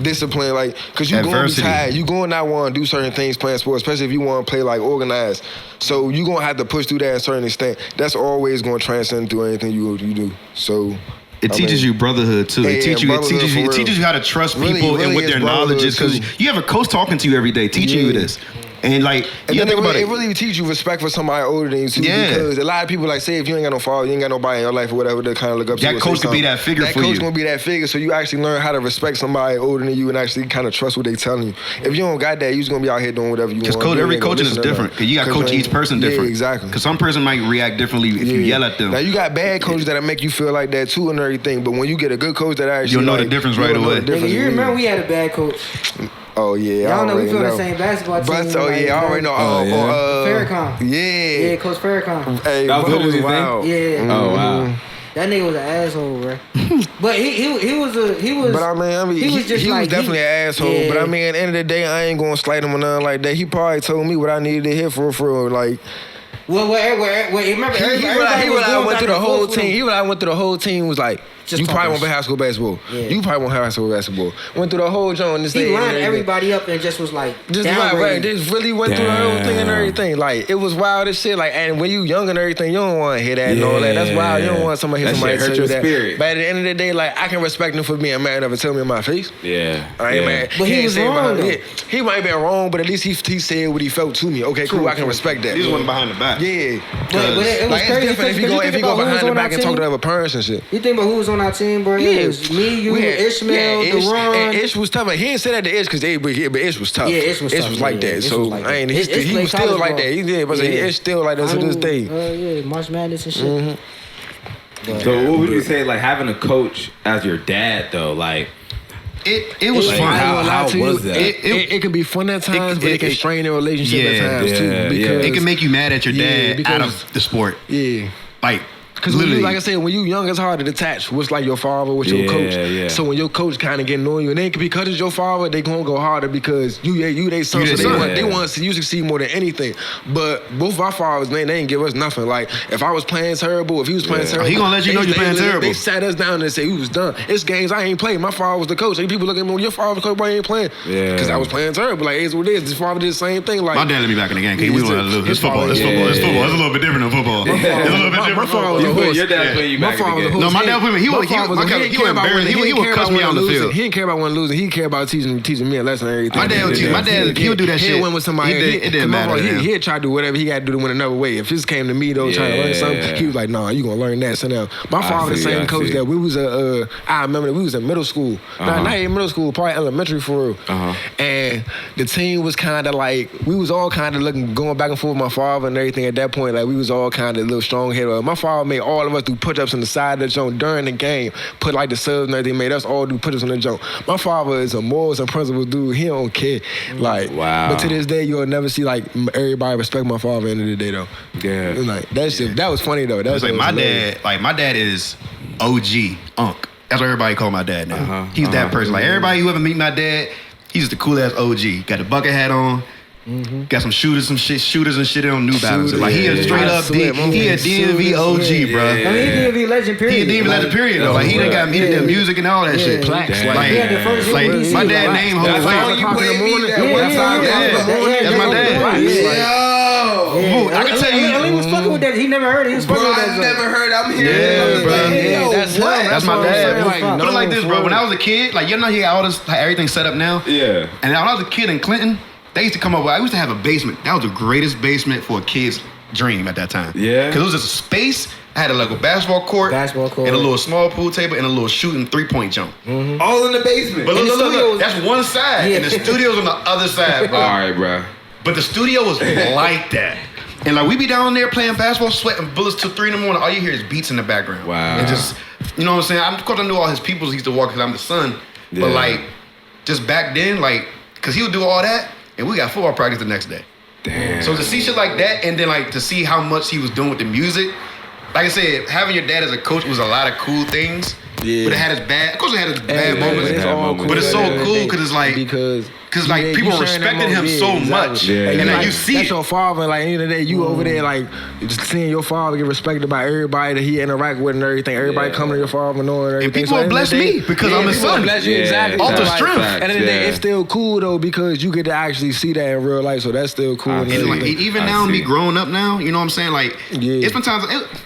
Discipline. Like, because you're gonna be tired. You're gonna not want to do certain things playing sports, especially if you want to play like organized. So you're gonna have to push through that to a certain extent. That's always gonna transcend through anything you do. So. It teaches you brotherhood too. It teaches you how to trust people and what their knowledge is, because you have a coach talking to you every day, teaching you this. And like, and you then think about it really teach you respect for somebody older than you too. Yeah. Because a lot of people like say if you ain't got no father, you ain't got nobody in your life or whatever to kind of look up to. That coach could be that figure for you. That coach gonna be that figure, so you actually learn how to respect somebody older than you and actually kind of trust what they telling you. If you don't got that, you just gonna be out here doing whatever you want. Because every coaching is different. Because you got to coach each person different. Yeah, exactly. Because some person might react differently if you yell at them. Now you got bad coaches that'll make you feel like that too and everything, but when you get a good coach that actually you'll know the difference right away. Nigga, you remember we had a bad coach. Oh yeah, y'all know we feel the same basketball team. But oh yeah, I already know. Farrakhan. Yeah, Coach Farrakhan. Hey, that was his wild. thing. Yeah. Oh wow. That nigga was an asshole, bro. But he was. But I mean, he was definitely an asshole. Yeah. But I mean, at the end of the day, I ain't gonna slight him or nothing like that. He probably told me what I needed to hear for real. Like, remember, he went through the whole team. He went through the whole team was like, you probably won't play high school basketball. Yeah. You probably won't have high school basketball. Went through the whole joint. He lined everybody up and just was like, right. Just really went through the whole thing and everything. Like, it was wild as shit. Like, and when you young and everything, you don't want to hear that and all that. That's wild. You don't want somebody to hear somebody tell you that. Spirit. But at the end of the day, like, I can respect him for being mad enough to tell me in my face. Yeah. I ain't mad. But he was wrong, though. He might have been wrong, but at least he said what he felt to me. Okay, cool. I can respect that. He just went behind the back. Yeah. But it was crazy. If you go behind the back and talk to other parents and shit. You think about who was on our team, bro? Yeah. It was me, you, Ishmael, Deron. And Ish was tough. He didn't say that to Ish because but Ish was tough. Yeah, Ish was tough. Ish was like that. So I ain't. He was still like that. He did, but Ish still like that to this day. Yeah, March Madness and shit. So what would you say, like having a coach as your dad though, like? It was like, fun. How was that? It can be fun at times, but it can strain your relationship at times too. Because it can make you mad at your dad out of the sport. Yeah. Like, because like I said, when you young, it's hard to detach what's like your father, what's your coach. Yeah. So when your coach kind of getting on you, and then because it's your father, they gonna go harder because you they son. So they want to see you succeed more than anything. But both our fathers, man, they didn't give us nothing. Like if I was playing terrible, if he was playing terrible, he gonna let you know you're playing terrible. They sat us down and said we was done. It's games I ain't played. My father was the coach. And people look at me, your father was the coach, boy, you ain't playing. Yeah. Because I was playing terrible. Like it's what it is. His father did the same thing. Like my dad let me back in the game. We want to lose. It's football. It's football. It's football. It's a little bit different than football. It's a little bit different. My father was a horse. Your dad put you back in the game. No, my dad put me. He would cuss me on the field. He didn't care about winning losing. He cared about teaching me a lesson and everything. My dad, he would do that shit. He went with somebody. It didn't matter. He'd try to do whatever he got to do to win another way. If this came to me though, trying to learn something, he was like, "Nah, you gonna learn that." So now, my father, the same coach that we was I remember that we was in middle school. Not in middle school, probably elementary for real. And the team was kind of like we was all kind of going back and forth with my father and everything. At that point, like we was all kind of a little strong headed. My father made all of us do push-ups on the side of the joint during the game. Put like the subs and everything, made us all do push-ups on the joint. My father is a morals and principles dude. He don't care. Like, wow. But to this day, you'll never see like everybody respect my father at the end of the day though. Yeah. Like that shit. That was funny though. That was like my dad. Like my dad is OG Unc. That's what everybody call my dad now. He's that person. Like everybody who ever meet my dad, he's just the cool ass OG. Got the bucket hat on. Got some shooters and shit on New Balance. Like he a straight up he a DMV OG, bro. I mean, he DMV legend period. He a DMV legend period though. Like he done got the music and all that shit. Plaques. Like my dad name whole That's my dad. I can tell you. He was fucking with that. He never heard it. He was fucking with that. I never heard. I'm here. Yeah, bro. That's my dad. Put it like this, bro. When When I was a kid, like you know, he got all this, everything set up now. Yeah. And when I was a kid in Clinton, they used to come up with. I used to have a basement. That was the greatest basement for a kid's dream at that time. Yeah. Because it was just a space. I had a basketball court, and a little small pool table, and a little shooting 3-point jump. All in the basement. But look, that's one side, and the studio's on the other side, bro. All right, bro. But the studio was like that. And like we be down there playing basketball, sweating bullets till 3 in the morning. All you hear is beats in the background. Wow. And just, you know what I'm saying? Of course I knew all his people he used to walk because I'm the son. Yeah. But like, just back then, like, cause he would do all that, and we got football practice the next day. Damn. So to see shit like that, and then like to see how much he was doing with the music, like I said, having your dad as a coach was a lot of cool things. Yeah. But it had its bad, of course it had its bad moments. But it's so cool because it's like, because like people respected him so much, and like you see that's your father. Like at the end of the day, you over there like just seeing your father get respected by everybody that he interact with and everything. Everybody coming to your father and knowing everything. And people will bless me because I'm his son. Bless you exactly. Off the strength. And then it's still cool though because you get to actually see that in real life. So that's still cool. And like even now, me growing up now, you know what I'm saying? Like it's been times.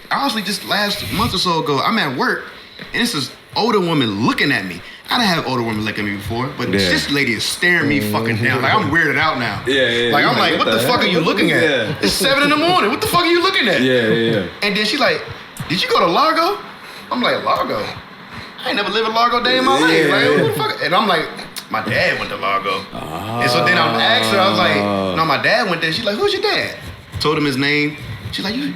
Honestly, just last month or so ago, I'm at work and it's this older woman looking at me. I done have older women look at me before, but this lady is staring me fucking down. Like, I'm weirded out now. Yeah. Like, I'm like, what the fuck are you looking at? Yeah. It's 7 in the morning. What the fuck are you looking at? Yeah. And then she like, did you go to Largo? I'm like, Largo? I ain't never lived a Largo day in my life. Like, what the fuck? And I'm like, my dad went to Largo. And so then I'm asking her, I was like, no, my dad went there. She's like, who's your dad? Told him his name. She's like, you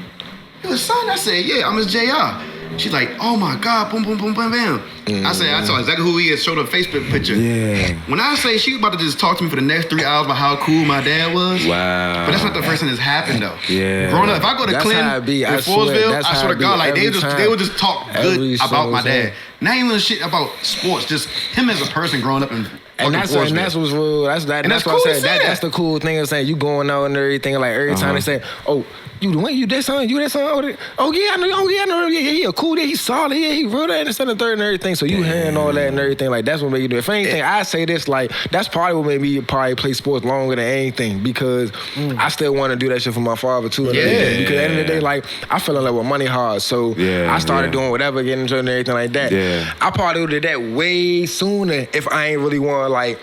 his son? I said, yeah, I'm his JR. She's like, oh my God, boom, boom, boom, bam, bam. I said, I saw exactly who he is, showed her a Facebook picture. Yeah. When I say she was about to just talk to me for the next 3 hours about how cool my dad was. Wow. But that's not the first thing that's happened though. Yeah. Growing up, if I go to Clinton in Forestville, I swear to God, like they would just talk good about my dad. Not even shit about sports, just him as a person growing up in And that's what's real. That's what I said. That's the cool thing of saying you going out and everything. Like every time they say, "Oh, you that son? You that son? Oh yeah, I know. Oh yeah, I know. Yeah, he a cool. Yeah, he's solid. Yeah, he real that and the third and everything." So you hearing all that and everything. Like that's what made you do it. If anything, I say this like that's probably what made me probably play sports longer than anything because I still want to do that shit for my father too. And everything. Because at the end of the day, like I fell in love with money hard, so I started doing whatever, getting into it and everything like that. Yeah. I probably did that way sooner if I ain't really want to like.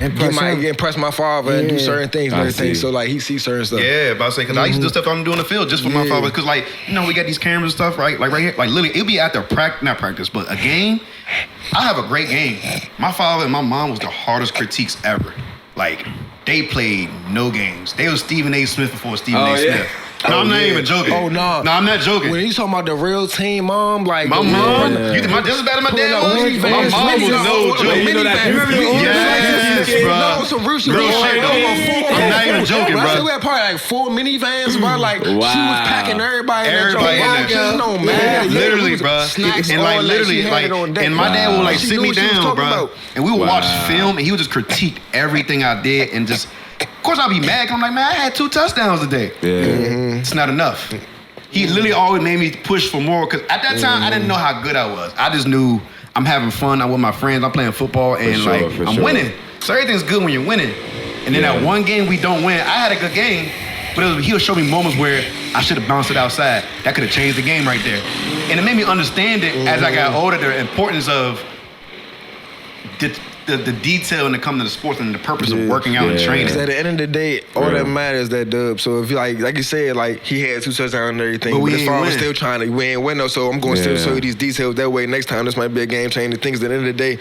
Impress my father and do certain things and everything. So like he sees certain stuff. Yeah, about to say because I used to do stuff I'm doing in the field just for my father. Because like we got these cameras and stuff right here. Like literally it'll be after not practice, but a game. I have a great game. My father and my mom was the hardest critiques ever. Like they played no games. They was Stephen A. Smith before Stephen A. Smith. No, I'm not even joking. Oh no, I'm not joking. When you talking about the real team, mom, like my mom, you think just as bad as my dad was? My mom was no joke. You know that? Yes, bro. No, some real shit. I'm not even joking, bro. I said we had probably like 4 minivans, bro. Like she was packing everybody. Everybody in there. No man, literally, bro. And like literally, like, and my dad would like sit me down, bro, and we would watch film, and he would just critique everything I did, and just. Of course, I'll be mad. I'm like, man, I had 2 touchdowns today. Yeah. It's not enough. He literally always made me push for more because at that time, I didn't know how good I was. I just knew I'm having fun. I'm with my friends. I'm playing football, and I'm winning. So everything's good when you're winning. And then that one game we don't win, I had a good game, but he'll show me moments where I should have bounced it outside. That could have changed the game right there. And it made me understand it as I got older, the importance of the detail when it comes to the sports and the purpose of working out and training. Because at the end of the day, all that matters that dub. So if you like you said, like he had 2 touchdowns and everything, but his father was still trying to win though. So I'm going to still show you these details that way. Next time this might be a game changer. Things at the end of the day.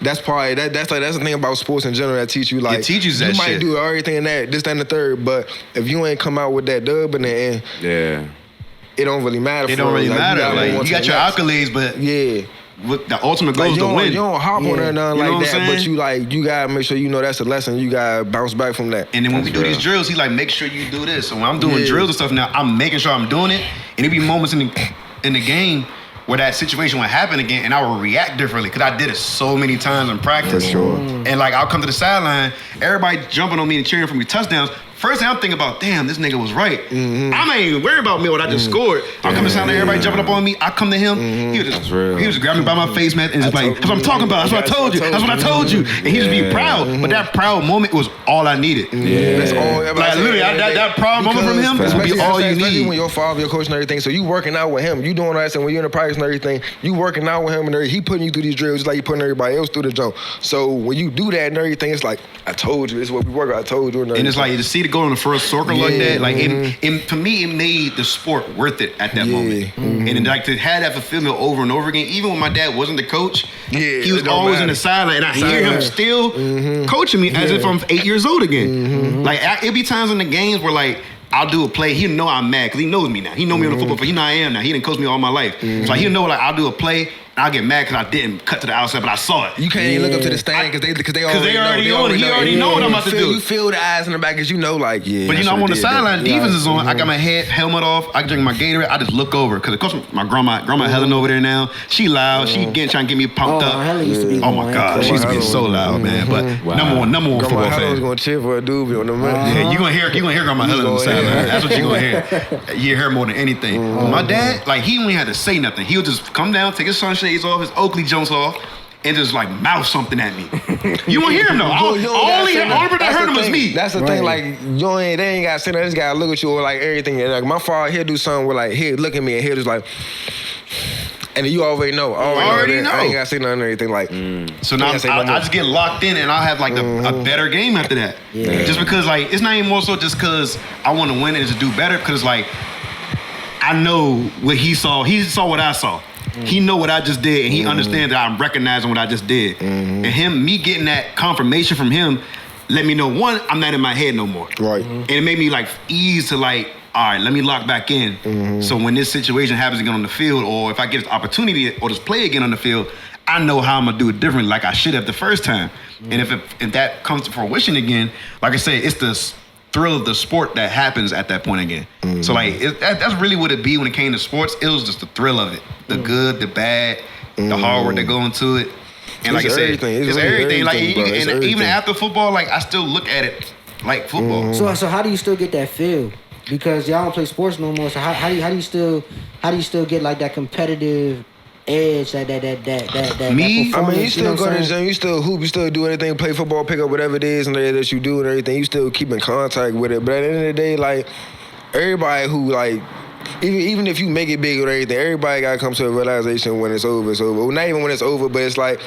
That's probably that's the thing about sports in general that teach you like it teaches that you shit. might do everything in that, this, that, and the third, but if you ain't come out with that dub in the end, it don't really matter. It don't really matter. Like you got your accolades, but the ultimate goal is to win. You don't hop on there nothing like that, but you gotta make sure you know that's a lesson. You gotta bounce back from that. And then when we do these drills, he like make sure you do this. So when I'm doing drills and stuff now, I'm making sure I'm doing it. And it be moments in the game where that situation would happen again, and I would react differently because I did it so many times in practice. For sure. And like I'll come to the sideline, everybody jumping on me and cheering for me touchdowns. First thing I'm thinking about, damn, this nigga was right. I'm not even worried about me what I just scored. I'll come to sound everybody jumping up on me. I come to him. He was just grab me by my face, man, and just like, that's what I'm talking about. That's what I told you. That's what I told you. And he just be proud. But that proud moment was all I needed. That's all. Like literally, that proud moment from him would be all you especially need. when your father, your coach, and everything. So you working out with him. You doing all that, and when you're in the practice and everything, you working out with him, and he putting you through these drills just like you putting everybody else through the jump. So when you do that and everything, it's like I told you. This is what we work. I told you. And it's like to see the goal in the first circle like that. Like to me, it made the sport worth it at that moment. And like to have that fulfillment over and over again. Even when my dad wasn't the coach, he was always in the sideline, and I hear him still coaching me as if I'm 8 years old again. Like it be times in the games where like I'll do a play. He'll know I'm mad because he knows me now. He know me on the football field. He know I am now. He didn't coach me all my life. So he'll know like I'll do a play. I'll get mad because I didn't cut to the outside, but I saw it. You can't even look up to the stand because they already on it. He already know what I'm about to do. You feel the eyes in the back because you know, like, But you know, I'm on the sideline. Defense is on. I got my helmet off. I drink my Gatorade. I just look over because of course my grandma Helen over there now. She loud. She trying to get me pumped up. Oh my God, she used to be so loud, man. But number one football fan. Helen's gonna cheer for a doobie on the man. Yeah, you gonna hear Grandma Helen on the sideline. That's what you gonna hear. You hear her more than anything. My dad, like he only had to say nothing. He would just come down, take his sunshades off, his Oakley jumps off, and just like mouth something at me. You won't hear him though. Only person that heard him was me. That's the thing. Like they ain't got to sit there. They just gotta look at you or like everything. And like my father, he'll do something where like he'll look at me and he'll just like. And you already know. Already know. I ain't gotta say nothing or anything like. So now I just get locked in and I'll have like a better game after that. Yeah. Just because like it's not even more so just because I want to win and to do better. Because like I know what he saw. He saw what I saw. He know what I just did, and he understands that I'm recognizing what I just did. And me getting that confirmation from him, let me know, one, I'm not in my head no more. Right. And it made me like ease to like, all right, let me lock back in. So when this situation happens again on the field, or if I get this opportunity or just play again on the field, I know how I'm gonna do it differently, like I should have the first time. And if that comes to fruition again, like I say, it's the thrill of the sport that happens at that point again. So like that's really what it be when it came to sports. It was just the thrill of it, the good, the bad, the hard work that go into it. And like I said, it's everything. Like even after football, like I still look at it like football. So how do you still get that feel? Because y'all don't play sports no more. So how do you still get like that competitive edge, that Me? I mean, you still go to the gym, gym, you still hoop, you still do anything, play football, pick up whatever it is and that you do and everything. You still keep in contact with it. But at the end of the day, like, everybody who, like, even if you make it big or anything, everybody got to come to a realization when it's over, it's over. Well, not even when it's over, but it's like,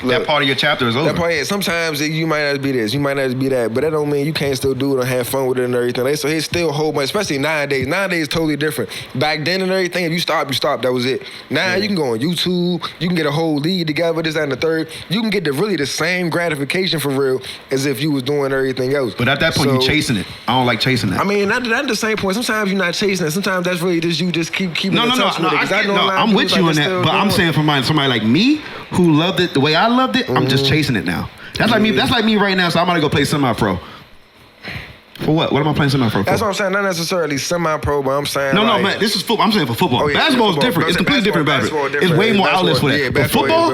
look, that part of your chapter is over. That part, yeah, sometimes you might not be this, you might not be that, but that don't mean you can't still do it and have fun with it and everything. So it's still a whole bunch, especially nowadays. Nowadays, totally different. Back then and everything, if you stop, you stop. That was it. Now you can go on YouTube, you can get a whole league together, this, that, and the third. You can get really the same gratification for real as if you was doing everything else. But at that point, you chasing it. I don't like chasing that. I mean, not at the same point. Sometimes you're not chasing it. Sometimes that's really just you just keeping in touch with it. I'm with you on that, but I'm saying for somebody like me who loved it the way I loved it, I'm just chasing it now. That's like me. That's like me right now. So I'm gonna go play semi-pro. For what? What am I playing semi-pro for? That's what I'm saying. Not necessarily semi-pro, but I'm saying no, man. This is football. I'm saying for football. Oh, yeah, basketball is football. different. It's completely different basketball. It's way more outlets for that. Yeah, but football,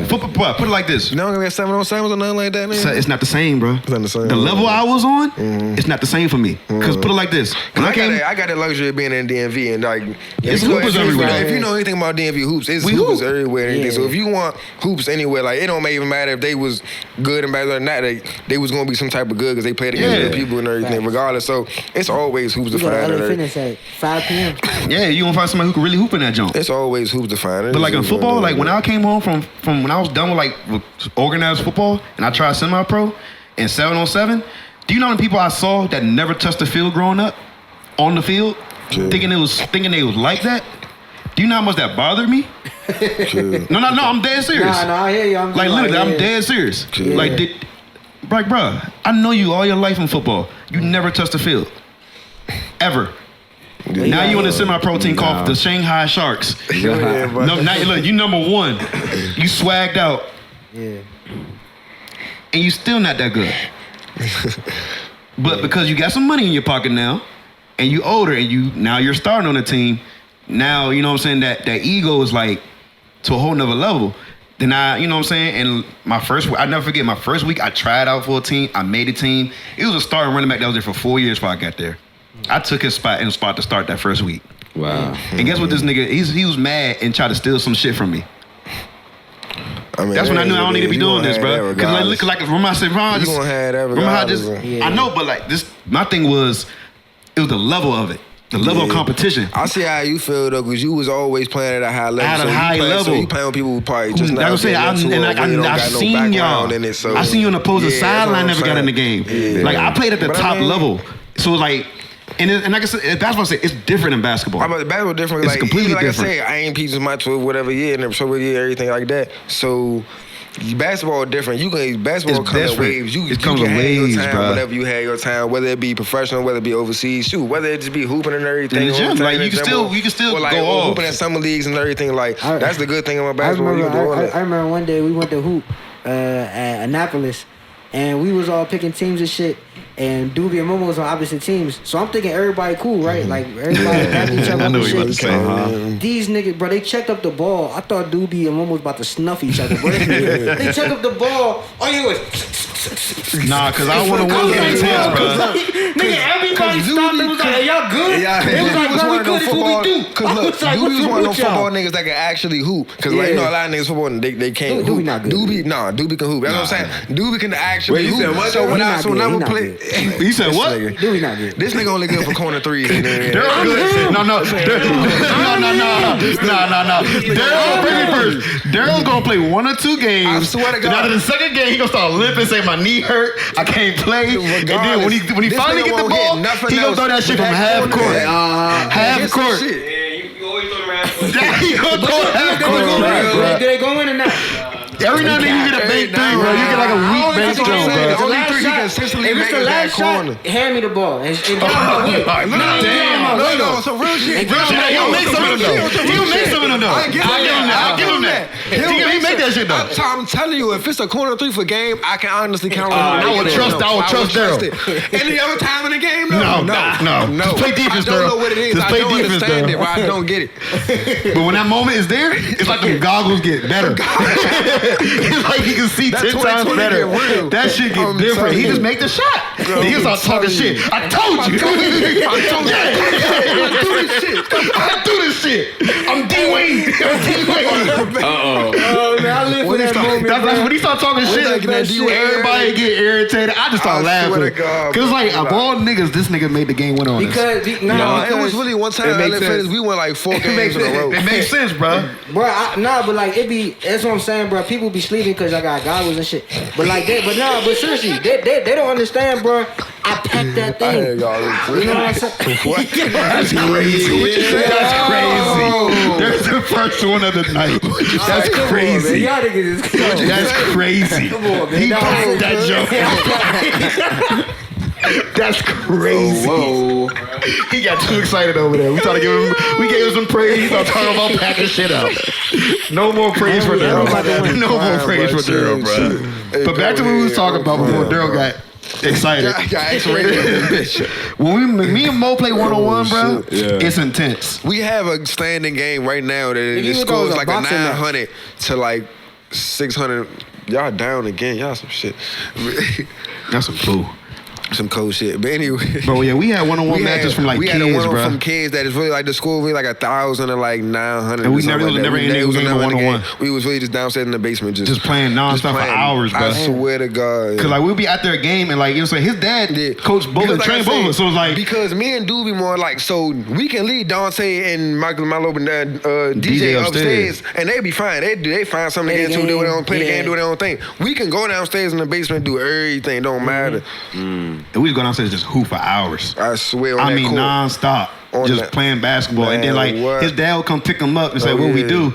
football, put it like this. You don't gonna get 7-on-7s or nothing like that, man? It's not the same, bro. It's not the same. The level I was on, it's not the same for me. Because put it like this. I got the luxury of being in DMV and like it's hoopers everywhere. If you know anything about DMV hoops, it's hoopers everywhere and anything. So if you want hoops anywhere, like it don't even matter if they was good and bad or not, they was gonna be some type of good because they played against good people and everything, regardless. So it's always hoops to find. Finish at 5 p.m. Yeah, you gonna find somebody who can really hoop in that jump. It's always hoops to find. But like in football, like when I came home from when I was done with organized football and I tried semi-pro and 7-on-7, do you know how many people I saw that never touched the field growing up on the field, thinking they was like that? Do you know how much that bothered me? No, I'm dead serious. No, I hear you. I'm dead serious. Like, bro, I know you all your life in football. You never touched the field. Ever. Now you on the semi-pro team called the Shanghai Sharks. Look, you number one. You swagged out. Yeah. And you still not that good. But because you got some money in your pocket now, and you older, and now you're starting on the team, now, you know what I'm saying, that ego is like to a whole nother level. Then you know what I'm saying? And I never forget my first week, I tried out for a team. I made a team. It was a starting running back that was there for 4 years before I got there. I took his spot to start that first week. Wow. And guess what this nigga, he was mad and tried to steal some shit from me. I mean, that's when I knew I don't need to be doing this, bro. Because like remember I said, I know, but like this, my thing was, it was the level of it. The level of competition. I see how you feel though, because you was always playing at a high level. At a high level. So you playing with people who probably just not. That's what I'm saying. I've seen y'all. I seen you on the opposing sideline. Never got in the game. Yeah. Like I played at the top level. So like, and like I said, that's what I say. It's different in basketball. Basketball different. It's completely different. Like I say, I ain't pieces my 12 whatever year and so everything like that. So. Basketball different. Basketball comes in waves. You can have your time, bro. Whenever you have your time, whether it be professional, whether it be overseas, whether it just be hooping and everything. In the gym, like you can still or like go off. Hooping at summer leagues and everything. Like that's the good thing about basketball. I remember one day we went to hoop at Annapolis, and we was all picking teams and shit. And Doobie and Momo was on opposite teams. So I'm thinking everybody cool, right? Like everybody back each other. I know what you about to say. These niggas, bro, they checked up the ball. I thought Doobie and Momo was about to snuff each other, bro. They checked up the ball. All you was nah, cause I want to win the test, bro. Nigga, everybody stopped and was like, hey, y'all good? It was like, bro, we good. It's what we do. Cause look, Doobie was one of those football niggas that can actually hoop. Cause like, you know, a lot of niggas football, they can't hoop. Doobie not good. Doobie can hoop. That's what I'm saying. Doobie can actually hoop. So when I would play. You said what? Doobie not good. This nigga only good for corner threes. Daryl good. No. Daryl, bring me first. Daryl's gonna play 1 or 2 games. I swear to God. After the second game, he gonna start limping, say my knee hurt, I can't play. And then when he finally get the ball, he gonna throw that shit from half court. Half court. You always throw the half court. He gonna throw half court. Did they go in or not? Every now and then you get a bank 3, bro. You get like a weak bank 3, bro. The last shot, if it's the last shot, hand me the ball. And get on my way. No, some real shit. He'll make some of them though. I'll give him that. He make that shit though. I'm telling you, if it's a corner 3 for game, I can honestly count on it. I would trust Daryl. Any other time in the game, no. Just play defense, I don't know what it is. I don't understand it, but I don't get it. But when that moment is there, it's like the goggles get better. It's like he can see 10 times better. That shit get different. He just make the shot. Then he start talking shit. I told you. I do this shit. I'm D-Wayne. Oh, man, I live for that moment. That's when he start talking shit. Everybody get irritated. I just start laughing. Cause like of all niggas, this nigga made the game win on us. Because it was really one time we won like 4 games in a row. It makes sense, bro. Bro, but like that's what I'm saying, bro. People be sleeping because I got goggles and shit. But like but seriously, they don't understand, bro. I packed that thing. You know what I'm saying? What? That's crazy. That's crazy. There's the first one of the night. That's crazy. Y'all niggas is crazy. That's crazy. Come on, man. He packed that joke. That's crazy. Whoa. He got too excited over there. We gave him some praise. He started talking about packing shit out. No more praise for Daryl. No more praise for Daryl, bro. But back to what we was talking about before Daryl got excited. When me and Mo play 1-on-1, bro, it's intense. We have a standing game right now that it scores like a 900 to like 600. Y'all down again. Y'all some shit. That's some fool. Some cold shit, but anyway. Bro, yeah, we had 1-on-1 matches from like kids, bro. We had one from kids that is really like the school really like 1,000 or like 900. And we never ended a 1-on-1. We was really just downstairs in the basement, just playing nonstop for hours, bro. I swear to God. Cause like we'd be out there a game and like you know, his dad coached both and trained both of us, so it was like because me and Doobie more like so we can leave Dante and Michael Milo DJ upstairs and they be fine. They find something to get into, do their own play the game, do their own thing. We can go downstairs in the basement, do everything, don't matter. And we just go downstairs and just hoop for hours. I swear. I mean, nonstop, just playing basketball. Man, and then like his dad would come pick him up and say, "What we do?"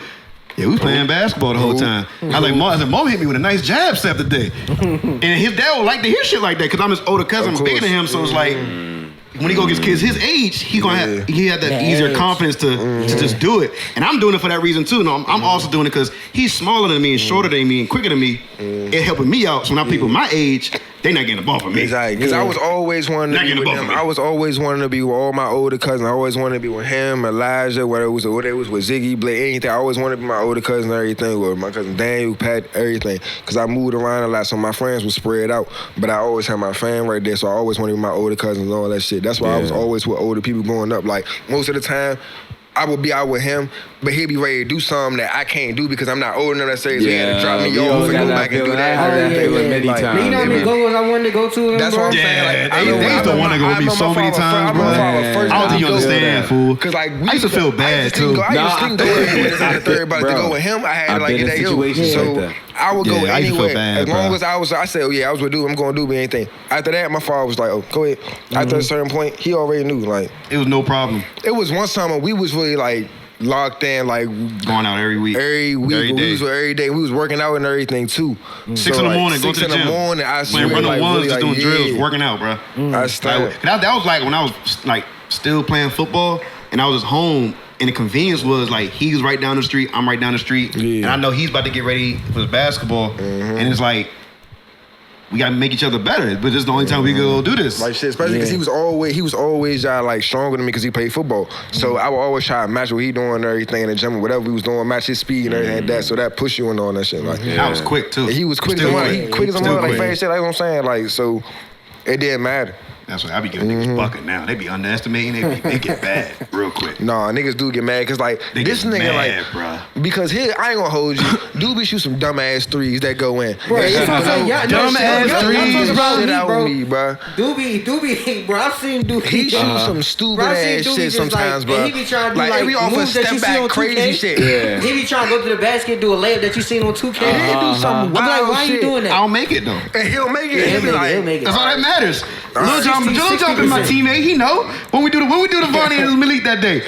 Yeah, we playing basketball the whole time. I said, Mo hit me with a nice jab step today. And his dad would like to hear shit like that because I'm his older cousin, I'm bigger than him, so it's like. When he go get kids his age, he had that easier confidence to just do it. And I'm doing it for that reason too. No, I'm also doing it because he's smaller than me and shorter than me and quicker than me. It helping me out. So when people my age, they not getting the ball from me. Exactly. Because I was always wanting to be with him. I was always wanting to be with all my older cousins. I always wanted to be with him, Elijah, whether it was with Ziggy, Blake, anything. I always wanted to be my older cousin and everything, with my cousin Daniel, Pat, everything. Because I moved around a lot, so my friends were spread out. But I always had my fam right there, so I always wanted to be my older cousins and all that shit. That's why I was always with older people growing up. Like, most of the time, I would be out with him, but he'll be ready to do something that I can't do because I'm not old enough to say, so he had to drop me off and go back and do that. You know how many go-go's I wanted to go to? That's what I'm saying. Like, they used to want to go with me so many times, bro. I don't think you understand, fool. Because like, I used to feel bad, too. I used to go with the third, but to go with him, I had to like get that yo. So I would go anywhere. As long as I said, I was with Doobie, I'm going to Doobie anything. After that, my father was like, oh, go ahead. After a certain point, he already knew. Like, it was no problem. It was one summer, we was really like, locked in, like going out every week. Every day. We was working out and everything too. 6 in the morning, go to the gym. 6 in the morning, I swear, playing like, ones, really, just doing drills, working out, bro. That was like when I was like still playing football, and I was just home. And the convenience was like he was right down the street, I'm right down the street, and I know he's about to get ready for his basketball, and it's like. We gotta make each other better, but this is the only time we can go do this. Like shit, especially because he was always like stronger than me because he played football. So I would always try to match what he doing and everything in the gym, whatever we was doing, match his speed and everything like that. So that pushed you into all that shit. Like I was quick too. He was quick as a mother. He quick as a mother, like fast shit. Like what I'm saying, like so it didn't matter. That's what I be giving niggas bucket now. They be underestimating. They get bad real quick. Nah, niggas do get mad because like They this get nigga mad, like bruh. because here I ain't gonna hold you. Doobie shoot some dumbass threes that go in. Bro, that's what I'm saying. Dumbass threes, about Shit me, out bro. with me, bro. Doobie, bro. I've seen Doobie. He shoot some stupid Bro, I seen ass Doobie shit just sometimes, like, bro. and he be trying to do like like every off a moves that you step see on back crazy 2K. shit. Yeah. He be trying to go to the basket, do a layup that you seen on 2K. He do some I'm like, wild why shit. you doing I that? don't make it though. And he'll make it. He'll He'll be make it, like, he'll make it. That's all that matters. Lil Jon, 60, Lil Jon been my 60%. teammate. He know when we do the Vonnie and Malik that day.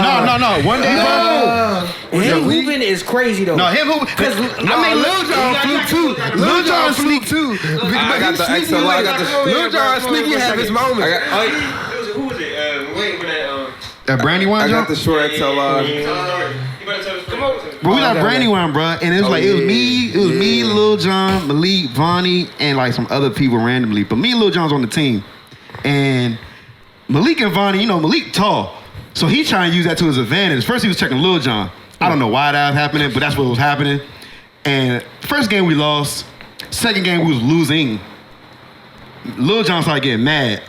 No. One day, bro. Him hooping is crazy though. No, him who? Because I mean, Lil Jon flew too. Lil Jon sneak too. I got the sneaky, XLR. I got the. Lil Jon sneaky have his moments. Who was it? Wait, when that That Brandywine I got jump. the short XLR. you better tell the story. But we got Brandywine, bro, and it was like it was me, Lil Jon, Malik, Vonnie, and like some other people randomly. But me and Lil Jon's on the team, and Malik and Vonnie, you know, Malik tall, so he trying to use that to his advantage. First he was checking Lil Jon. I don't know why that was happening, but that's what was happening. And first game we lost. Second game we was losing. Lil Jon started getting mad.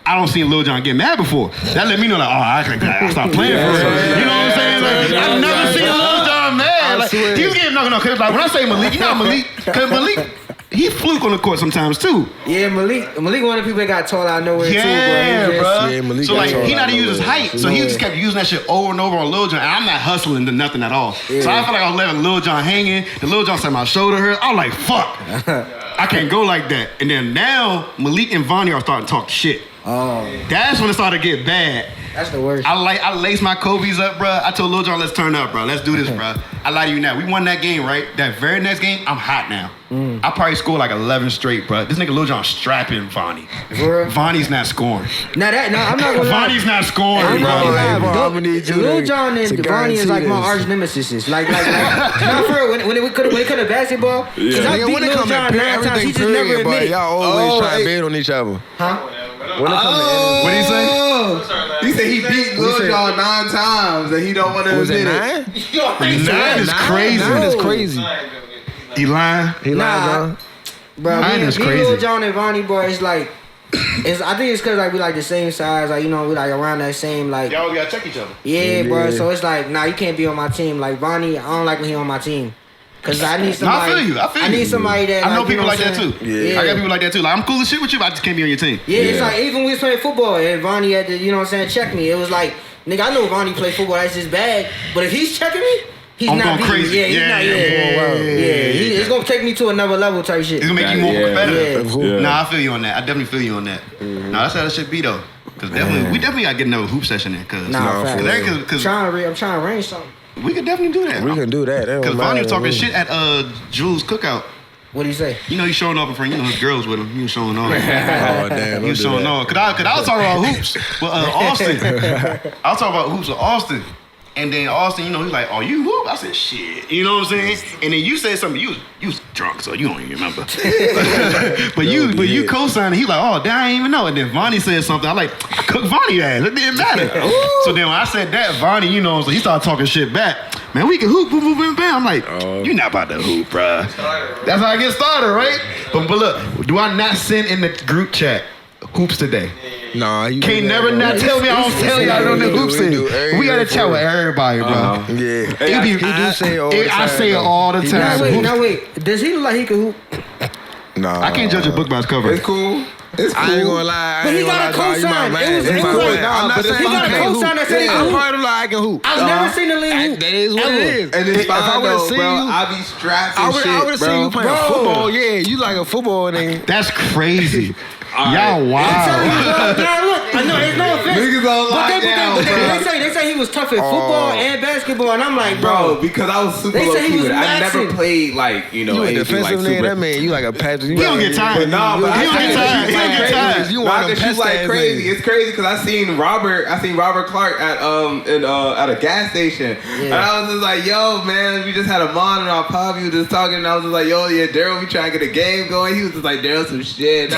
I don't see Lil Jon get mad before. That let me know like, oh, I stopped playing for real. You know what I'm saying? Like, I've never seen Lil Jon mad. Like, he was getting no, cause like when I say Malik, you know Malik, cause Malik, he fluke on the court sometimes too. Yeah, Malik one of the people that got tall out of nowhere Yeah, too, bro. bro. Yeah, Malik So got like tall he out not to of use his nowhere. height, so he just kept using that shit over and over on Lil Jon, and I'm not hustling to nothing at all. So I feel like I was letting Lil Jon hanging. The Lil Jon said my shoulder hurt. I was like, fuck, I can't go like that. And then now Malik and Vonnie are starting to talk shit. Oh, That's when it started to get bad. that's the worst. I laced my Kobe's up, bro. I told Lil Jon, let's turn up, bro. Let's do this, bro. I lie to you now. We won that game, right? That very next game, I'm hot now. I probably scored like 11 straight, bro. This nigga Lil Jon strapping Vonnie. For real? Vonnie's not scoring. I'm not gonna lie. Vonnie's not scoring, I'm not bro. gonna lie. I'm gonna need you Lil to- Jon and to Devonnie is like my guarantee arch this. nemesis. Like, no, for real. When it comes to basketball, because I Nigga, beat when it Lil come Jon to 9 times, he everything just never period, but admitted. y'all always Oh, try to hey. bid on each other. Huh? When it come to What'd he say? He said he beat Lil Jon 9 times and he don't want to was it admit it. 9? 9 is crazy. 9 is crazy. He lying. He lied, Bro, Mine me is and crazy. Lil Jon and Vonnie, boy, it's like, I think it's because like we like the same size, like, you know, we like around that same, like, Y'all gotta check each other. yeah, bro. Yeah. So it's like, nah, you can't be on my team. Like Vonnie, I don't like when he on my team. Cause I need No, I somebody. feel you. I need somebody that. I know like, you people like what that I'm too. saying? I got people like that too. Like I'm cool as shit with you, but I just can't be on your team. Yeah, it's like even when we was playing football and Vonnie had to, you know what I'm saying, check me. It was like, nigga, I know Vonnie play football, that's his bag. But if he's checking me, he's I'm not going beating me. crazy. Yeah, he's not. It's gonna take me to another level type shit. It's gonna make you more competitive. Yeah. Nah, I feel you on that. I definitely feel you on that. Nah, that's how it should be though. Cause definitely, we definitely gotta get another hoop session in. Cause, Nah, facts. cause I'm trying to arrange something. we could definitely do that. We can do that. Cause Vonnie was talking shit at Jules' cookout. What do you say? You know he's showing off in front. You know his girls with him. He was showing off. Oh damn! He was showing off. Cause I was talking about hoops with Austin. I was talking about hoops with Austin. And then Austin, you know, he's like, "Oh, you hoop?" I said, "Shit," you know what I'm saying? And then you said something. You was drunk, so you don't even remember. but you co-signed. He like, "Oh, damn, I didn't even know." And then Vonnie said something. I like, I cooked Vonnie ass. It didn't matter. So then when I said that, Vonnie, you know, so he started talking shit back. Man, we can hoop, boom, boom, bam, bam. I'm like, you're not about to hoop, bruh. That's how I get started, right? But look, do I not send in the group chat hoops today? Nah, you Can't never not tell me I don't tell y'all on the hoops. We gotta chat with everybody, bro. Yeah. It be, He do say it all the I time, say it though. all the time. Now wait. Does he look like he can hoop? Nah. I can't judge a book by its cover. It's cool. It's cool. I ain't gonna lie. But he got a cosign. It was like, I'm not saying he got a I can't cosign that said he hoop. can I'm hoop. part of I can hoop. I've never seen the league hoop. That is what it is. And it's If I fine would've though, seen bro. you- I be strapped I and would shit, have seen you bro. playing football. Yeah, you like a football nigga. That's crazy. Y'all Now wild. look, I know it's no offense. Niggas on But lockdown, bro. they say he was tough at football and basketball, and I'm like, Bro, bro. because I was super They low say he key was with it. I never maxing. played like, you know, You a anything defensive like nigga, super. that man. You like a Patrick. He don't get tired. But nah, but He don't get tired. He don't get tired. You No, want I them can shoot like pest-ass crazy. niggas. It's crazy because I seen Robert Clark at at a gas station, and I was just like, yo, man, we just had a mod in our pub. We were just talking, and I was just like, yo, yeah, Daryl, we trying to get a game going. He was just like, Daryl, some shit.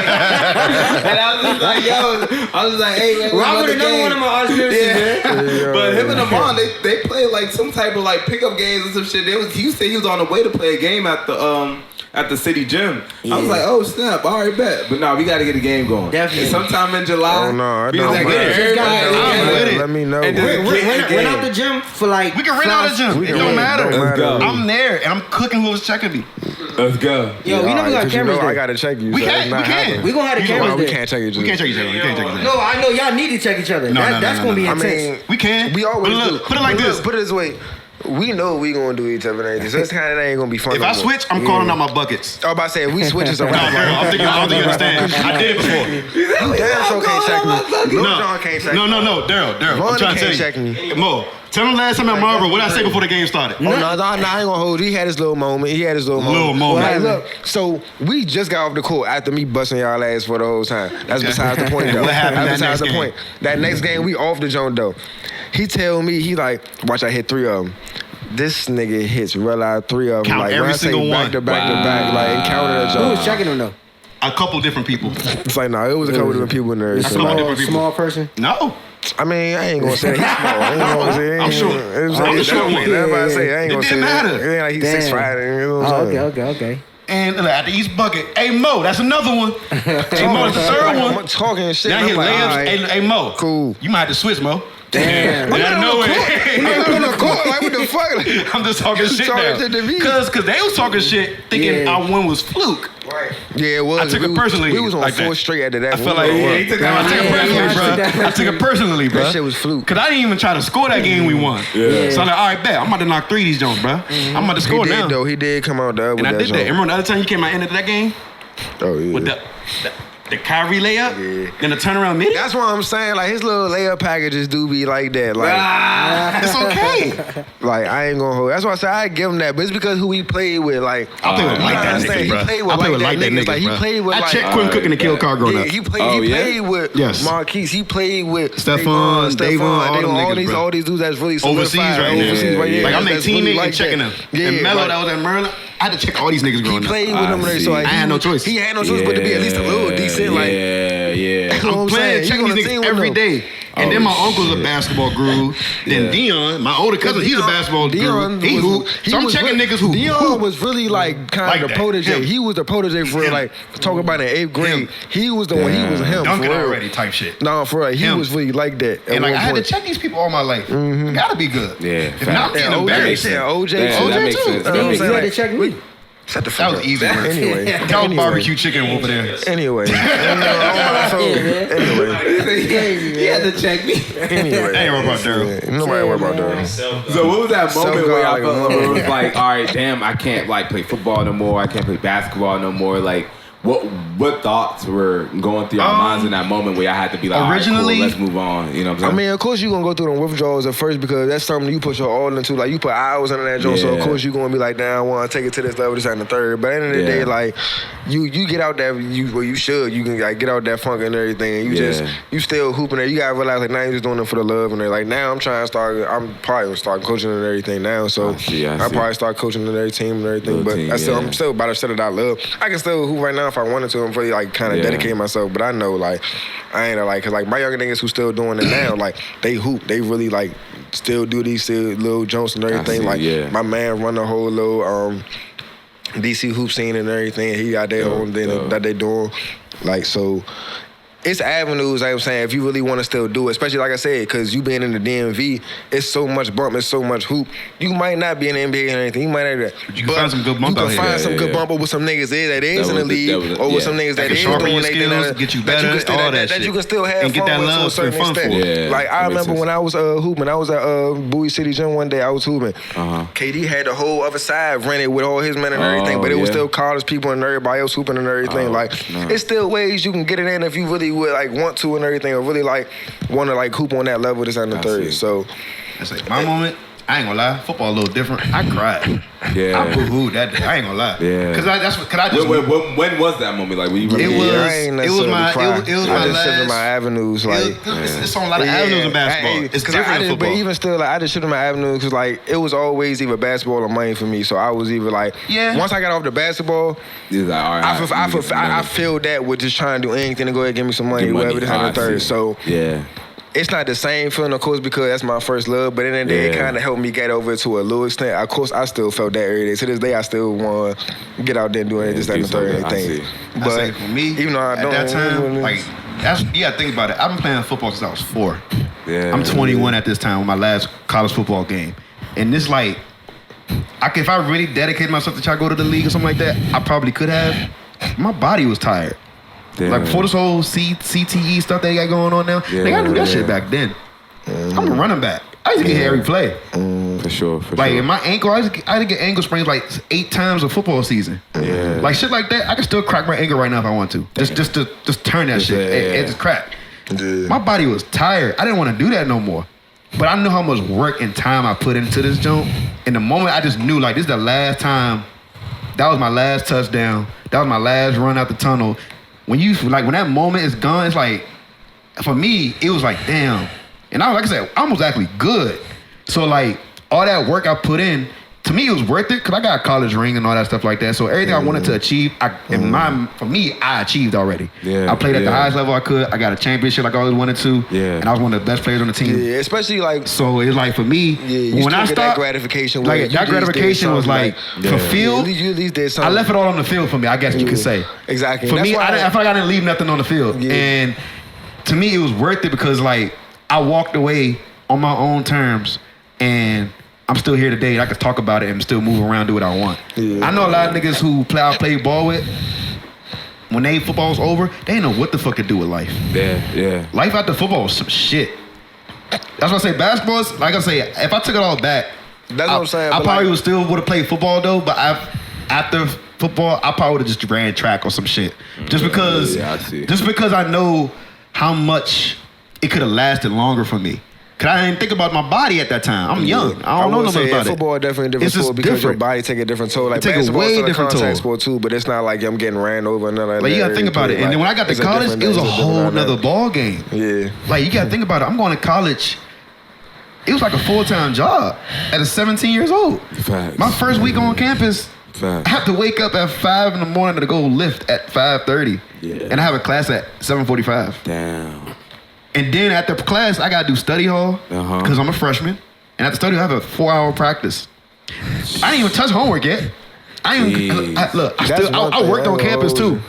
And I was just like, yo, I was just like, hey, man, Robert is another one of my arch nemesis, man. But him and Amon, they played like some type of like pickup games and some shit. He said he was on the way to play a game at the at the city gym. I was like, oh snap, all right, bet. But no, we got to get a game going. Definitely. And sometime in July. Oh, no, I we don't like, mind. I'm with it. Let me know. And Rent out the gym for like. We can rent out the gym. It don't matter. Let's go. I'm there and I'm cooking whoever's checking me. Let's go. Yo, we know we got cameras I there. gotta check you. We so can. it's not happening. We gonna have the cameras We there. can't check each other. We can't check each other. We can't check each other. No, I know y'all need to check each other. No, That's no, gonna be I intense. mean, We can. we always But do. look, put it like But this. look, put it this way. We know we gonna do each other and everything. So it's kind of ain't gonna be fun. If no I more. switch, I'm calling out my buckets. I was about to say, if we switch, it's a No, wrap. girl, I don't think you understand. I did it before. You damn sure can't check me. Lil Jon can't check me. No, Daryl. I'm Vonnie trying to can't tell check you. me. Mo, tell him last time at Marlboro, what did I say before the game started? Oh, no, I ain't gonna hold you. He had his little moment. Little moment. Like, look, so we just got off the court after me busting y'all ass for the whole time. That's besides the point, though. What happened That's that besides next the point. That next game, we off the joint, though. He tell me, he like, watch, I hit 3 of them. This nigga hits real out 3 of them. Count like, every when I say single back one. to back to back, like, encounter the Who joint. was checking them though? A couple different people. It's like, no, it was a couple different people in there. That's So, a lot. like, different people. Small person. No. I mean, I ain't gonna say that he's small. I ain't gonna say. I'm sure. I'm the short one. Everybody say I ain't It gonna say didn't that. matter. It ain't like he's Damn. 6'5". You know what Oh, I'm saying? okay. And at the East Bucket, hey Mo, that's another one. Hey Mo, that's the third one. I'm talking shit. Now I'm hit like, layups. all right. Hey Mo, Cool. you might have to switch, Mo. Damn. I know I'm it. on the court, like, what the fuck? Like, I'm just talking shit Talking now. shit to me. Cause they was talking shit, thinking Yeah. our win was fluke. yeah, it was. I took it We- personally. We was on like 4 that. straight after that. I felt like he took that I took it personally, bro. I took it personally, bro. That shit was fluke. Cause I didn't even try to score that game we won. Yeah. So I'm like, all right, bet. I'm about to knock 3 of these joints, bro. I'm about to He score did now. though. He did come out there with And I that did that. joint. Remember the other time you came out into that game Oh yeah. with the Kyrie layup, then the turnaround mid. That's what I'm saying. Like his little layup packages do be like that. Like, It's okay. like I ain't gonna hold. That's why I say I give him that. But it's because who he played with. Like I play with you like that understand? niggas, bro. He played with I play with like like that niggas. niggas, Like he bro. played with I like. checked Quentin Cook and the Kill Car growing Yeah, up. he played. Oh, he yeah? played with Yes. Marquise. He played with Stephon, Davon, all them niggas, these bro. all these dudes that's really Overseas solidified. right now. Overseas right here. Like I'm their That's really teammate like and checking that. them. Yeah, And Melo like, that was at Maryland, I had to check all these niggas he growing up. played with them there, so like I had no choice. He had no choice but to be at least a little decent. Like yeah. you know what I'm playing, saying? checking You these on a team niggas with every them. day. And then my uncle's a basketball guru. Then Yeah. Dion, my older cousin, he's a basketball guru. He hoop. So I'm checking niggas who Dion hoop. was really like kind Like of the that. protege. Him. He was the protege for real. Like talking about in 8th grade. Him. He was the one. He was him. Dunking for real. already type shit. No, for real. He Him. was really like that. at And like one I had to point. check these people all my life. I gotta be good. Yeah, If not, I'm facts. getting Yeah, embarrassed. OJ. Yeah, OJ that makes too. sense. That You makes had to sense. check me. Shut the That fuck was up. easy. man. Anyway. That was barbecue chicken over there. Anyway. Anyway. He had to check me. Anyway. I ain't worried about Daryl. Nobody worry about that. So what was that moment where y'all Self-guard, felt like, where it was like, all right, damn, I can't like play football no more. I can't play basketball no more. Like, what thoughts were going through your minds in that moment where y'all had to be like, originally- all right, cool, let's move on. You know what I'm I saying? mean, of course you're gonna go through them withdrawals at first because that's something you put your all into. Like you put hours into that joint, so of Yeah. course you're gonna be like, damn, I wanna take it to this level, this and the third. But at the end of the Yeah. day, like you get out there, you should. You can like get out that funk and everything, and you still hooping there. You gotta realize like now you're just doing it for the love and they're like now I'm trying to start. I'm probably gonna start coaching and everything now. So I see. I'll probably start coaching in every team and everything. Little But team, I'm still about to shit that I love. I can still hoop right now if I wanted to. I'm really like kind of dedicate myself. But I know like I ain't like, cause like my younger niggas who still doing it now, like they hoop, they really like still do these little jumps and everything. see, Like yeah. my man run the whole little DC hoop scene and everything. He got their own thing that they doing. Like so. It's avenues, like I'm saying, if you really want to still do it, especially like I said, because you being in the DMV, it's so much bump, it's so much hoop. You might not be in the NBA or anything. You might not do that. You can find some good bump You out can here. find some good bump with some niggas there that is in the league, or with some niggas that can is sharpen doing your their thing, skills, that get you you better, can still, all that that shit. you can still have And get fun that with to a love certain and fun extent. for it. Yeah, Like I that makes remember sense. when I was hooping, I was at Bowie City Gym one day. I was hooping. KD had the whole other side rented with all his men and everything, but it was still college people and everybody else hooping and everything. It's still ways you can get it in if you really would like want to and everything, or really like want to like hoop on that level. This and the third. see. So That's like my moment. I ain't gonna lie. Football a little different. I cried. Yeah. I boo-hooed that day. I ain't gonna lie. Yeah. Cause I just. When was that moment? Like, when you It remember? was- I ain't it was necessarily my- cry. it was I my just shifted last- my avenues. Like It's on a lot of avenues in basketball. It's 'cause different in football. But even still, like I just shifted my avenues because like it was always either basketball or money for me. So I was either like, once I got off the basketball, He's like, all right, I feel that with just trying to do anything to go ahead and give me some money, Get money. whatever this and I the third. see. So yeah. it's not the same feeling, of course, because that's my first love. But in the day, it kind of helped me get over it to a little extent. Of course, I still felt that every day. To this day, I still want to get out there and do this, that, and the third, and thing. But for me, even though I don't, at that time, like, you gotta think about it. I've been playing football since I was 4. Yeah. I'm 21 at this time with my last college football game, and it's like, if I really dedicated myself to try to go to the league or something like that, I probably could have. My body was tired. Damn. Like before this whole CTE stuff they got going on now, they gotta do that shit back then. I'm a running back. I used to get hit every play. For sure. Like in my ankle, I used to get ankle sprains like 8 times a football season. Yeah. Like shit like that, I can still crack my ankle right now if I want to. Just turn that shit. It just cracked. My body was tired. I didn't want to do that no more. But I knew how much work and time I put into this jump. In the moment, I just knew like this is the last time. That was my last touchdown. That was my last run out the tunnel. When that moment is gone, it's like, for me, it was like, damn. And like I said, I was actually good. So like, all that work I put in, to me, it was worth it because I got a college ring and all that stuff like that. So everything I wanted to achieve, for me, I achieved already. Yeah, I played at the highest level I could. I got a championship like I always wanted to. Yeah. And I was one of the best players on the team. Yeah, especially like. So it's like for me, when I started, that gratification. Like that gratification was like fulfilled. You at least did something. I left it all on the field for me, I guess you could say. Exactly. For me, I feel like I didn't leave nothing on the field. Yeah. And to me, it was worth it because like I walked away on my own terms and I'm still here today. I can talk about it and still move around, do what I want. Yeah. I know a lot of niggas who I play ball with, when they football's over, they ain't know what the fuck to do with life. Yeah. Life after football was some shit. That's why I say basketball is, like I say, if I took it all back, that's what I'm saying. I probably would still would have played football though, but after football, I probably would have just ran track or some shit. Just because I know how much it could have lasted longer for me. Cause I didn't think about my body at that time. I'm young. I don't know nothing about it. Football definitely a different sport because your body take a different toll. Like basketball is a contact sport too, but it's not like I'm getting ran over and nothing like that. Like you gotta think about it. And then when I got to college, it was a whole nother ball game. Yeah. Like you gotta think about it. I'm going to college. It was like a full-time job at 17 years old. Facts. My first week on campus, I have to wake up at 5 in the morning to go lift at 5:30. Yeah. And I have a class at 7:45. Damn. And then after class, I gotta do study hall because I'm a freshman. And after study hall, I have a 4-hour practice. I didn't even touch homework yet. I worked on campus too.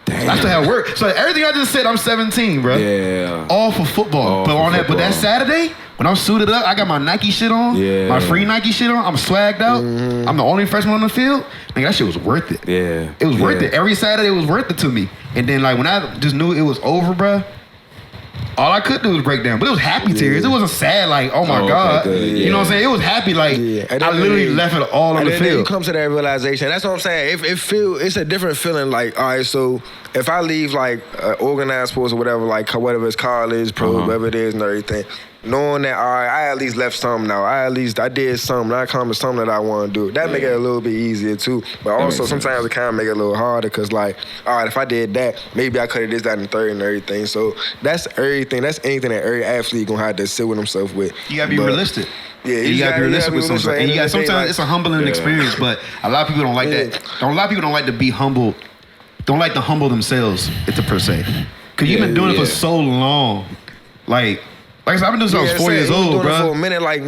Damn. I still have work. So everything I just said, I'm 17, bro. Yeah. All for football. But that Saturday, when I'm suited up, I got my Nike shit on. Yeah. My free Nike shit on. I'm swagged out. I'm the only freshman on the field. Nigga, that shit was worth it. Yeah. It was worth it. Every Saturday it was worth it to me. And then like when I just knew it was over, bro, all I could do was break down. But it was happy tears. It wasn't sad like, oh my God. You know what I'm saying? It was happy like I literally left it all on the field. You come to that realization. That's what I'm saying. It's a different feeling like, all right, so if I leave like organized sports or whatever, like whatever it's college, pro, whatever it is and everything, knowing that, all right, I at least left something now. I did something. I accomplished something that I want to do. That make it a little bit easier too. But also sometimes it kind of make it a little harder because like, all right, if I did that, maybe I could have did that in the third and everything. So that's everything. That's anything that every athlete gonna have to sit with himself with. You gotta be realistic. Yeah, you gotta be realistic with something. And sometimes it's a humbling experience, but a lot of people don't like that. A lot of people don't like to be humbled. Don't like to humble themselves, per se. Cause you've been doing it for so long. Like I said, I've been doing this since I was 4 years old, bro. For a minute, like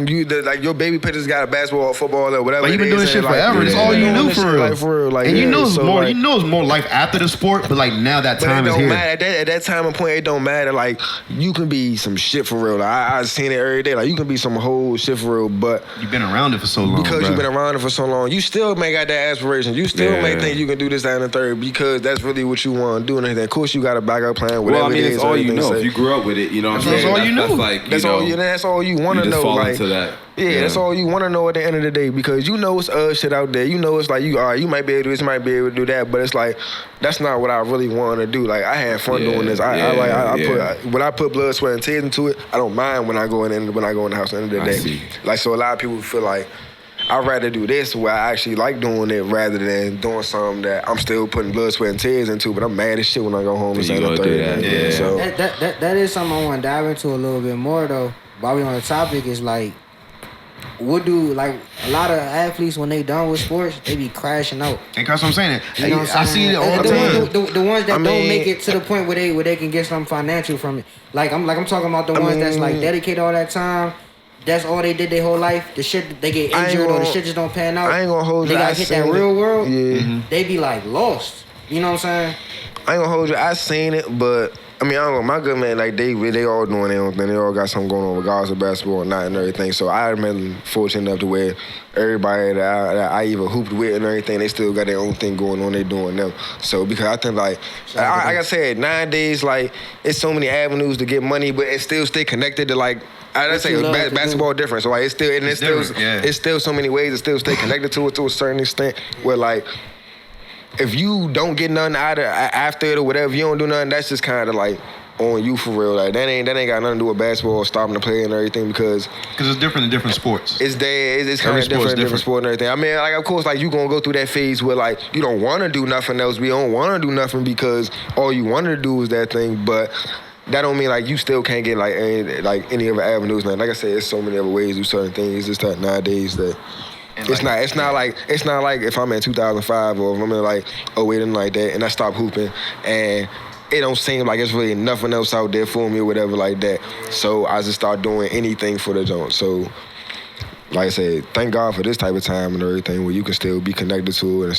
your baby pictures got a basketball, or football, or whatever. Like you've been doing this shit forever. It's all you knew for real. Like, for real. Like, and you know it's more. You know it's more life after the sport, but like now that time is here. At that time and point, it don't matter. Like you can be some shit for real. Like, I seen it every day. Like you can be some whole shit for real, but you've been around it for so long. Because you've been around it for so long, you still may got that aspiration. You still may think you can do this, that, and the third because that's really what you want to do and everything. Of course, you got a backup plan. Whatever it is, it's all you know. If you grew up with it, you know what I'm saying. That's all you know. That's all you know. That's all you want to know. Fall into that. Yeah, that's all you want to know at the end of the day because you know it's shit out there. You know it's like you might be able to do this, you might be able to do that, but it's like that's not what I really want to do. Like I had fun doing this. When I put blood, sweat, and tears into it, I don't mind when I go in the house at the end of the day. Like so, a lot of people feel like I'd rather do this where I actually like doing it rather than doing something that I'm still putting blood, sweat, and tears into, but I'm mad as shit when I go home and say the third. So that is something I want to dive into a little bit more though. While we on the topic is like, what do like a lot of athletes when they done with sports, they be crashing out. And that's what I'm saying. You know what I'm I saying? see it all the time. The ones that I don't mean, make it to the point where they can get something financial from it. Like I'm talking about the ones that's like dedicated all that time. That's all they did their whole life. The shit they get injured or the shit just don't pan out. I ain't gonna hold they you. gotta hit that real world. Yeah. They be like lost. You know what I'm saying? I ain't gonna hold you. I seen it, but I mean, I don't know. My good man, like they all doing their own thing. They all got something going on regardless of basketball or not and everything. So I been fortunate enough to where everybody that I even hooped with and everything, they still got their own thing going on. They doing them. So because I think like I said, nowadays like it's so many avenues to get money, but it still stay connected to like. I say basketball different. So like it's still so many ways to still stay connected to it to a certain extent. Where like. If you don't get nothing out of after it or whatever, you don't do nothing, that's just kind of like on you for real. Like that ain't got nothing to do with basketball or stopping to play and everything because it's different in different sports. It's kind of different in different sport and everything. I mean, like of course, like you gonna go through that phase where like you don't want to do nothing else. We don't want to do nothing because all you want to do is that thing, but. That don't mean like you still can't get like any other avenues, man. Like I said, there's so many other ways to do certain things. It's just that nowadays that. It's not like if I'm in 2005 or if I'm in like 08 and like that and I stop hooping and it don't seem like it's really nothing else out there for me or whatever like that. So I just start doing anything for the joint. So like I said, thank God for this type of time and everything where you can still be connected to it and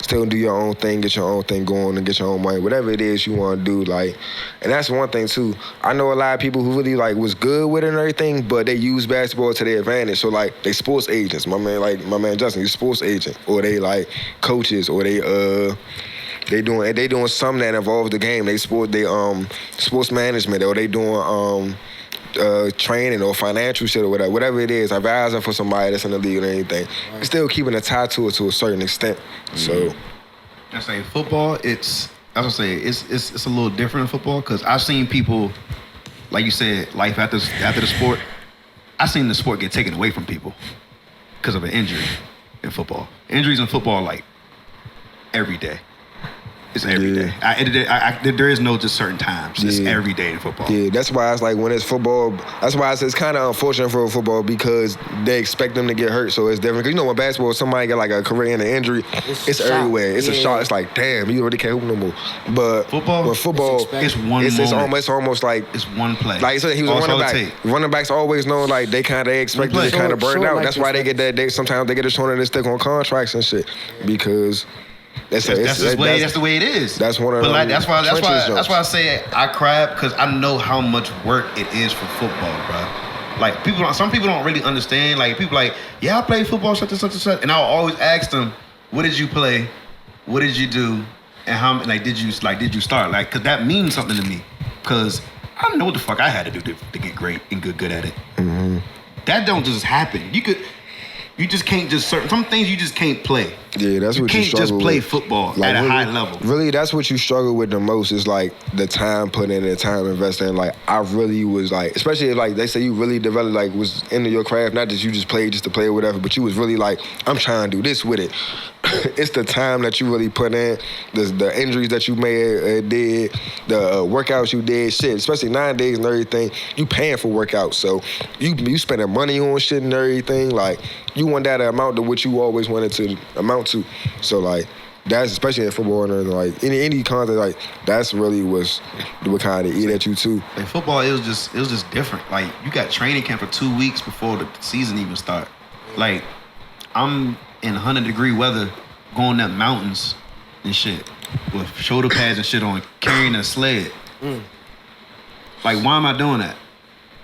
still do your own thing, get your own thing going and get your own money, whatever it is you want to do. Like, and that's one thing too. I know a lot of people who really like was good with it and everything, but they use basketball to their advantage. So like they sports agents, my man Justin, he's a sports agent, or they like coaches, or they doing something that involves the game. They sports management, or they doing training or financial shit or whatever it is, advising for somebody that's in the league or anything. Right. Still keeping a tie to it to a certain extent. So I say football, it's a little different in football because I've seen people, like you said, life after the sport. I've seen the sport get taken away from people because of an injury in football. Injuries in football like every day. It's every day. There is no just certain times. It's every day in football. Yeah, that's why it's like when it's football, that's why it's kind of unfortunate for football because they expect them to get hurt, so it's different. Because you know when basketball, somebody got like a career and an injury, it's everywhere. It's a shot. It's like, damn, you already can't hoop no more. But football, it's one moment. It's almost like it's one play. Like so he was a running back. Running backs always know like they expect to kind of burn out. That's why they get that. Sometimes they get a short end of the stick on contracts and shit because. That's the way it is. That's one of but them. Like that's why I say I cry because I know how much work it is for football, bro. Like some people don't really understand. Like people like, yeah, I played football, such and such and such, and I'll always ask them, what did you play? What did you do? And how did you start? Like, cause that means something to me. Cause I know what the fuck I had to do to get great and good at it. Mm-hmm. That don't just happen. You just can't some things you just can't play. Yeah, that's what you struggle with. You can't just play football like at a high level. Really, that's what you struggle with the most is like the time put in and the time invested in. Like I really was like, especially if like they say you really developed like was into your craft, not just you just played just to play or whatever, but you was really like, I'm trying to do this with it. It's the time that you really put in, the injuries that you may did, the workouts you did, shit. Especially nowadays and everything, you paying for workouts, so you spending money on shit and everything. Like you want that amount to what you always wanted to amount to. So like that's especially in football and everything, like any content, like that's really what kind of eat at you too. In football, it was just different. Like you got training camp for 2 weeks before the season even start. Like I'm in 100-degree weather going up mountains and shit with shoulder pads and shit on, carrying a sled. Like why am I doing that?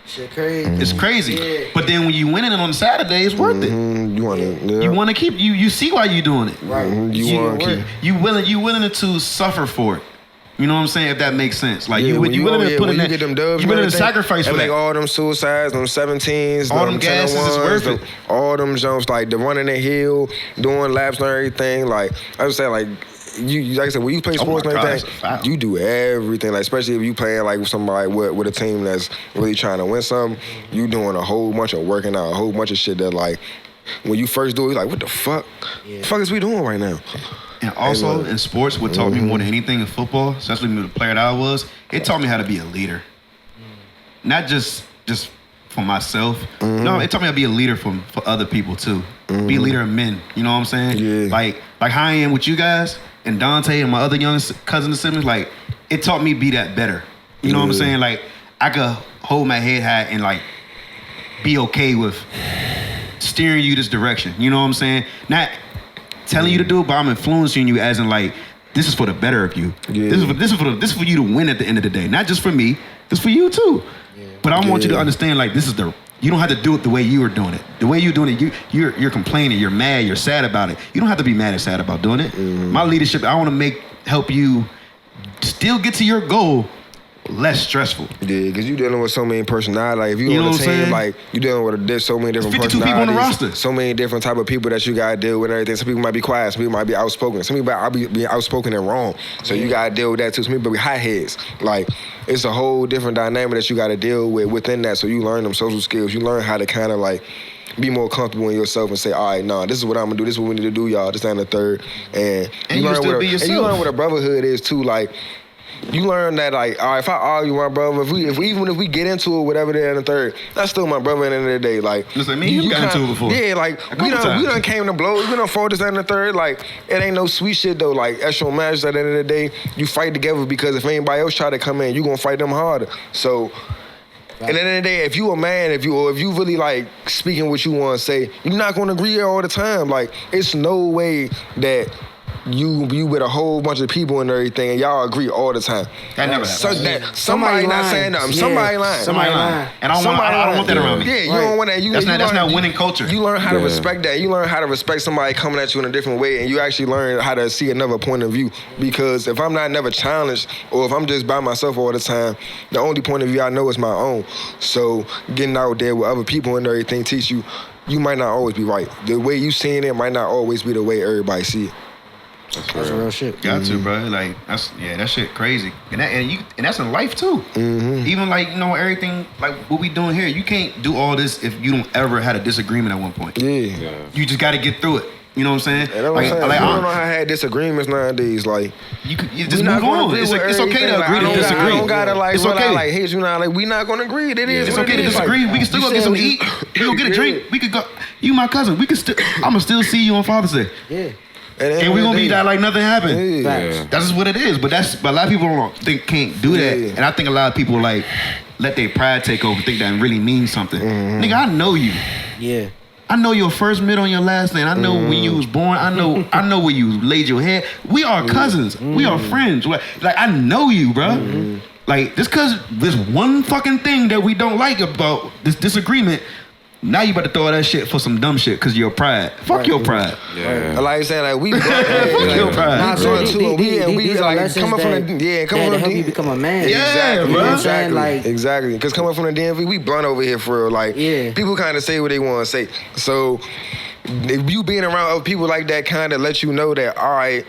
Shit crazy. It's crazy. Yeah. But then when you winning it on Saturday, it's worth it. You want to keep. You see why you doing it. Right. You want to keep. You willing to suffer for it. You know what I'm saying? If that makes sense. Like you willing to put in that. Get them dubs, you willing to sacrifice for that. Like all them suicides, them 17s, all them gases is worth it. All them jumps, like the running the hill, doing laps and everything. Like I was saying, like. You like I said, when you play sports and everything, you do everything. Like especially if you playing like with somebody with a team that's really trying to win something, you doing a whole bunch of working out, a whole bunch of shit that like when you first do it, you're like, what the fuck? The fuck is we doing right now? And also in sports, what taught me more than anything in football, especially the player that I was, it taught me how to be a leader. Not just for myself. No, it taught me how to be a leader for other people too. Be a leader of men. You know what I'm saying? Yeah. Like how I am with you guys and Dante and my other young cousins and siblings. Like it taught me to be that better. You know what I'm saying? Like I could hold my head high and like be okay with steering you this direction. You know what I'm saying? Not telling you to do it, but I'm influencing you as in like, this is for the better of you. Yeah. This is for you to win at the end of the day. Not just for me, this for you too. Yeah. But I want you to understand like you don't have to do it the way you are doing it. The way you're doing it, you're complaining, you're mad, you're sad about it. You don't have to be mad and sad about doing it. My leadership, I want to help you still get to your goal less stressful. Yeah, because you're dealing with so many personalities. Like, if you on a team, like, you're dealing with so many different 52 personalities. people on the roster. So many different type of people that you got to deal with and everything. Some people might be quiet. Some people might be outspoken. Some people might be outspoken and wrong. So you got to deal with that, too. Some people be hotheads. Like, it's a whole different dynamic that you got to deal with within that. So you learn them social skills. You learn how to kind of, like, be more comfortable in yourself and say, all right, nah, this is what I'm going to do. This is what we need to do, y'all. This and the third. And you learn what a brotherhood is, too. Like, you learn that, like, all right, if I argue with my brother, even if we get into it, whatever the and the third, that's still my brother at the end of the day. Like, just like me, you got into it before. Yeah, like, we done came to blows. We done fought this and the third. Like, it ain't no sweet shit, though. Like, extra matches at the end of the day, you fight together because if anybody else try to come in, you gonna fight them harder. So, at the end of the day, if you a man, if you really, like, speaking what you want to say, you're not gonna agree all the time. Like, it's no way that you with a whole bunch of people and everything, and y'all agree all the time. That never happens. Somebody not saying nothing. Yeah. Somebody lying. Somebody lying. And I don't want that around me. Yeah, you don't want that. That's not winning culture. You learn how to respect that. You learn how to respect somebody coming at you in a different way, and you actually learn how to see another point of view. Because if I'm not never challenged, or if I'm just by myself all the time, the only point of view I know is my own. So getting out there with other people and everything teach you might not always be right. The way you seeing it might not always be the way everybody see it. That's real shit. Got to, bro. Like that shit crazy. And that's in life too. Even like, everything like what we doing here, you can't do all this if you don't ever had a disagreement at one point. Yeah. You just got to get through it. You know what I'm saying? And I'm saying, I don't know how I had disagreements nowadays. Like, you just move on. It's okay to agree to disagree. I don't gotta like. It's okay. Like, hey, you know, like we not gonna agree. It is. It's okay to disagree. We can still go get something to eat. We go get a drink. We could go. You my cousin. We could still. I'ma still see you on Father's Day. Yeah. And we're gonna be that like nothing happened. Yeah. That's just what it is. But a lot of people can't do that. And I think a lot of people like let their pride take over, think that really means something. Nigga, I know you. Yeah. I know your first, middle, and your last name. I know when you was born. I know where you laid your head. We are cousins. We are friends. Like I know you, bro. Like just cause there's one fucking thing that we don't like about this disagreement. Now you about to throw that shit for some dumb shit because your pride. Fuck your pride. Yeah. Like I said, like we fuck your pride. These are lessons that help you become a man. Yeah, bro. Exactly. Because coming from the DMV, we blunt over here for real. Like, people kind of say what they want to say. So if you being around other people like that kind of let you know that, all right,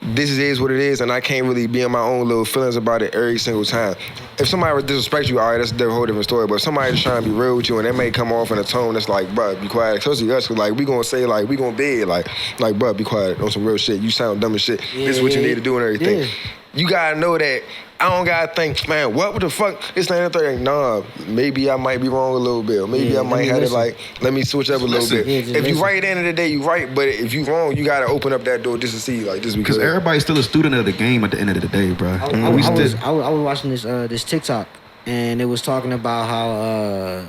this is what it is, and I can't really be in my own little feelings about it every single time. If somebody disrespects you, all right, that's a whole different story. But if somebody's trying to be real with you, and they may come off in a tone that's like, bruh, be quiet. Especially us, cause like we gonna say like we gonna beg like bruh, be quiet on some real shit. You sound dumb as shit. This is what you need to do and everything. Yeah. You gotta know that. I don't gotta think, man, what the fuck? This ain't the thing. Nah, maybe I might be wrong a little bit. Or maybe I might have to like, let me switch up a little bit. If you right at the end of the day, you right. But if you wrong, you gotta open up that door just to see, like, just because everybody's still a student of the game at the end of the day, bro. I was watching this TikTok, and it was talking about how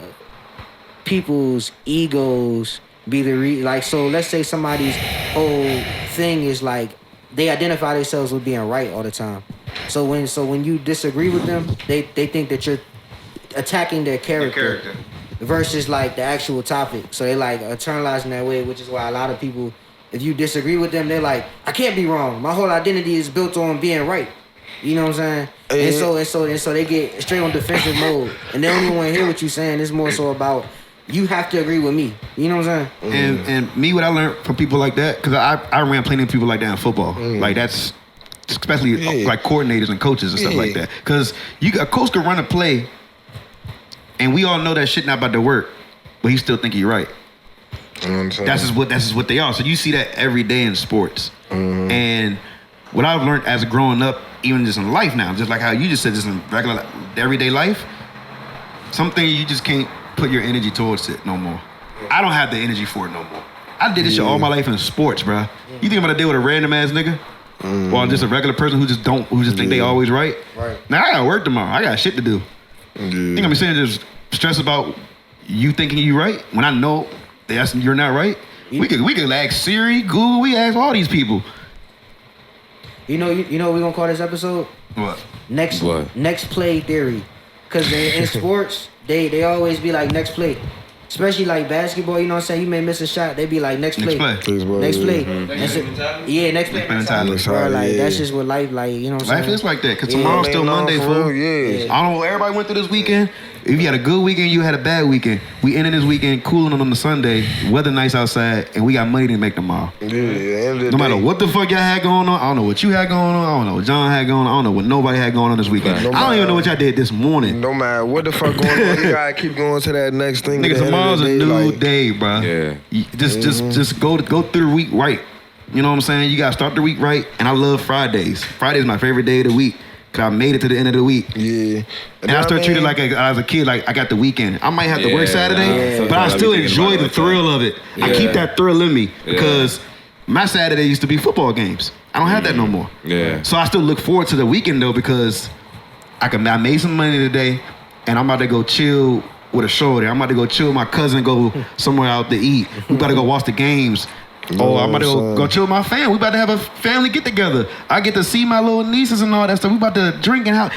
people's egos be the so let's say somebody's whole thing is like they identify themselves with being right all the time. So when you disagree with them, they think that you're attacking their character versus like the actual topic. So they like internalizing that way, which is why a lot of people, if you disagree with them, they're like, I can't be wrong. My whole identity is built on being right. You know what I'm saying? And so they get straight on defensive mode, and they don't even want to hear what you're saying. It's more so about you have to agree with me. You know what I'm saying? And me, what I learned from people like that, because I ran plenty of people like that in football. Like that's. Especially like coordinators and coaches and stuff like that. Because a coach can run a play, and we all know that shit not about to work, but he still think he's right. That's just what they are. So you see that every day in sports. And what I've learned as growing up, even just in life now, just like how you just said, just in regular everyday life, some things you just can't put your energy towards it no more. I don't have the energy for it no more. I did this shit all my life in sports, bro. You think I'm gonna deal with a random ass nigga? Or just a regular person who just think they always right? Right. Now I gotta work tomorrow. I got shit to do. Yeah. Think I'm sitting there just stressed about you thinking you right when I know you're not right? We could ask Siri, Google, we ask all these people. You know what we gonna call this episode? What? Next play theory. Cause in sports, they always be like next play. Especially like basketball, you know what I'm saying? You may miss a shot, they be like next play. Next play. Yeah, next play. Bro, like that's just what life like, you know what I'm saying? Life is like that, cause tomorrow's still Monday, fool. Yeah. I don't know what everybody went through this weekend. If you had a good weekend, you had a bad weekend. We ended this weekend cooling on the Sunday, weather nice outside, and we got money to make tomorrow. Yeah, no matter what the fuck y'all had going on, I don't know what you had going on, I don't know what John had going on, I don't know what nobody had going on this weekend. I don't even know what y'all did this morning. No matter what the fuck going on, you gotta keep going to that next thing. Nigga, tomorrow's a new day, bro. Yeah. Just go through the week right. You know what I'm saying? You gotta start the week right, and I love Fridays. Friday's my favorite day of the week. Cause I made it to the end of the week. Yeah. And I started treating like as a kid, like I got the weekend. I might have to work Saturday, but I still enjoy the thrill of it. I keep that thrill in me because my Saturday used to be football games. I don't have that no more. Yeah. So I still look forward to the weekend though because I made some money today, and I'm about to go chill with a shorty. I'm about to go chill with my cousin, go somewhere out to eat. We about to go watch the games. Oh, I'm about to go chill with my family. We about to have a family get together. I get to see my little nieces and all that stuff. We about to drink and have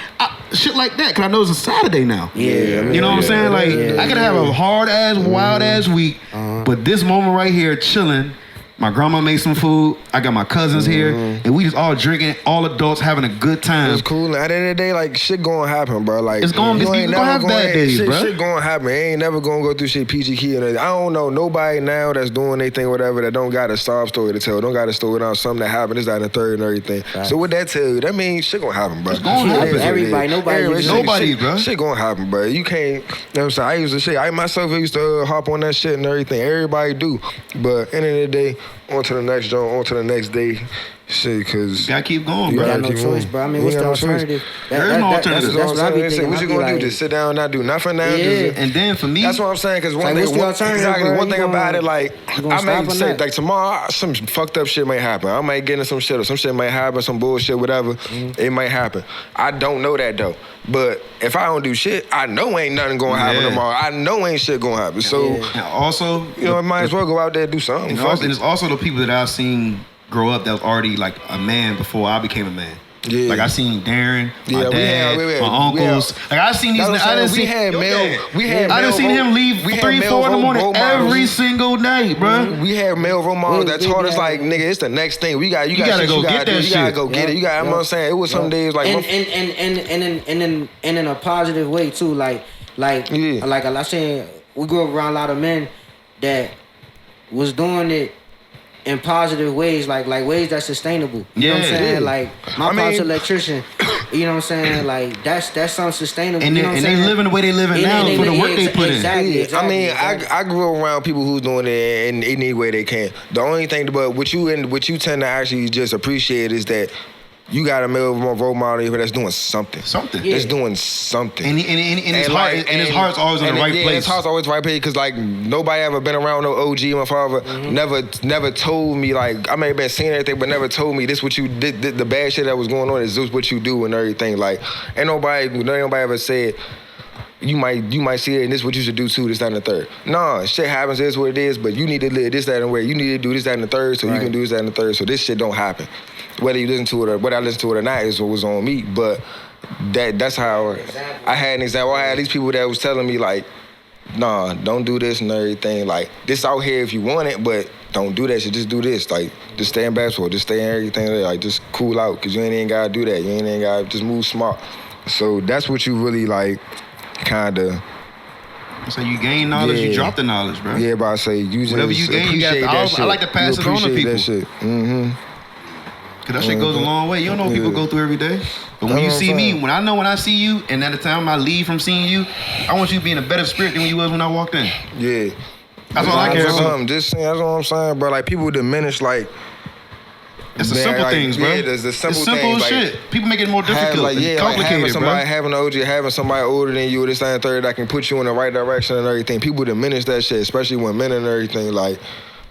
shit like that. Cause I know it's a Saturday now. Yeah. You know what I'm saying? Like I could have a hard ass, wild ass week, but this moment right here, chilling. My grandma made some food. I got my cousins here, and we just all drinking, all adults having a good time. It's cool. At the end of the day, like shit gonna happen, bro. Like it's gonna have bad days, bro. Shit gonna happen. It ain't never gonna go through shit peachy key. I don't know nobody now that's doing anything whatever that don't got a sob story to tell. Don't got a story down something that happened. This, that, and the third and everything. Right. So what that tell you? That means shit gonna happen, bro. It's gonna happen. Everybody, nobody, bro. Shit gonna happen, bro. You can't. You know what I'm saying? I used to shit. I myself used to hop on that shit and everything. Everybody do, but end of the day. On to the next joint, on to the next day. Shit, cause you gotta keep going, bro. You got no choice, bro. I mean, what's the alternative? There is no alternative. That's what I be thinking. What you gonna do? Just sit down and not do nothing now? Yeah. And then for me, that's what I'm saying. Cause one thing about it, like I may say, like tomorrow, some fucked up shit might happen. I might get into some shit, or some shit might happen, some bullshit, whatever. It might happen. I don't know that though. But if I don't do shit, I know ain't nothing gonna happen tomorrow. I know ain't shit gonna happen. So also, you know, I might as well go out there and do something. And it's also the people that I've seen grow up that was already like a man before I became a man. Yeah. Like I seen Darren, my dad, my uncles. Like I seen these. I done seen him leave 3, 4 in the morning every single night, bro. We had male role models that taught us like, nigga, it's the next thing. You gotta go get that shit. You gotta go get it. You got. I'm not saying it was some days like and in a positive way too. Like I'm saying, we grew up around a lot of men that was doing it in positive ways, like ways that's sustainable. You know what I'm saying? Like my pop's electrician. You know what I'm saying? Like that's something sustainable. And, you know what I'm saying? They living the way they living now for the work they put in. Exactly. I mean, I grew up around people who's doing it in any way they can. The only thing, but what you tend to actually just appreciate is that you got a male role model that's doing something. That's doing something. And his heart's always in the right place. His heart's always right place because like nobody ever been around no OG. My father never told me, like I may have been seeing everything, but never told me this what you did. The bad shit that was going on is this what you do and everything. Like ain't nobody ever said. You might see it, and this is what you should do too, this, that, and the third. Nah, shit happens, this is what it is, but you need to live this, that, and where. You need to do this, that, and the third, so you can do this, that, and the third, so this shit don't happen. Whether you listen to it or whether I listen to it or not is what was on me, but that's how I had an example. I had these people that was telling me like, nah, don't do this and everything. Like, this out here if you want it, but don't do that shit, just do this. Like, just stay in basketball, just stay in everything, like, just cool out, because you ain't even gotta do that. You ain't even gotta just move smart. So that's what you really like, kinda. So you gain knowledge, you drop the knowledge, bro. Yeah, but I say you just whatever you gain, you got. I like to pass it on to people. Cause that shit goes a long way. You don't know what people go through every day. But when you see me, when I see you, and at the time I leave from seeing you, I want you to be in a better spirit than when you was when I walked in. Yeah. That's all I care about. That's what I'm saying, bro. Like people diminish like It's the Man, simple like, things, bro. yeah, there's the simple it's simple things, as like, shit. People make it more difficult. Like, yeah, It's like complicated, having an OG, having somebody older than you, this and third, that can put you in the right direction and everything. People diminish that shit, especially when men and everything. Like,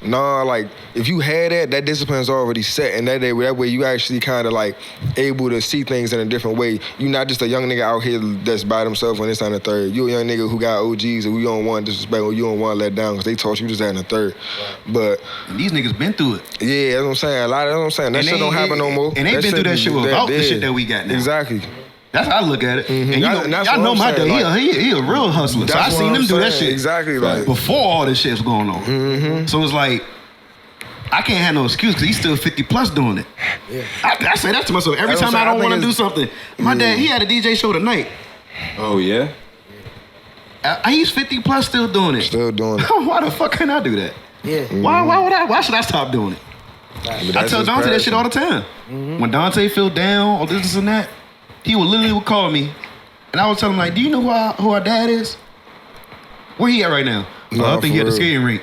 nah, like if you had that discipline's already set, and that way you actually kind of like able to see things in a different way. You're not just a young nigga out here that's by themselves when it's on the third. You a young nigga who got OGs and you don't want to disrespect or you don't want to let down because they taught you just in the third. But And these niggas been through it. yeah, that's what I'm saying. A lot of that's what I'm saying. That shit don't happen no more. And they been through that shit without the shit that we got now. Exactly. That's how I look at it. Mm-hmm. And y'all know my dad. Like, he a real hustler. So I seen him do that shit. Exactly. Like Before all this shit was going on. Mm-hmm. So it's like, I can't have no excuse because he's still 50 plus doing it. Yeah. I say that to myself every time I don't want to do something. My dad, he had a DJ show tonight. Oh, yeah? He's 50 plus still doing it. Still doing it. Why the fuck can't I do that? Yeah. Why should I stop doing it? I tell Dante that shit all the time. When Dante feel down or this and that, he would call me. And I would tell him like, do you know who our dad is? Where he at right now? No, I think he at the skating rink.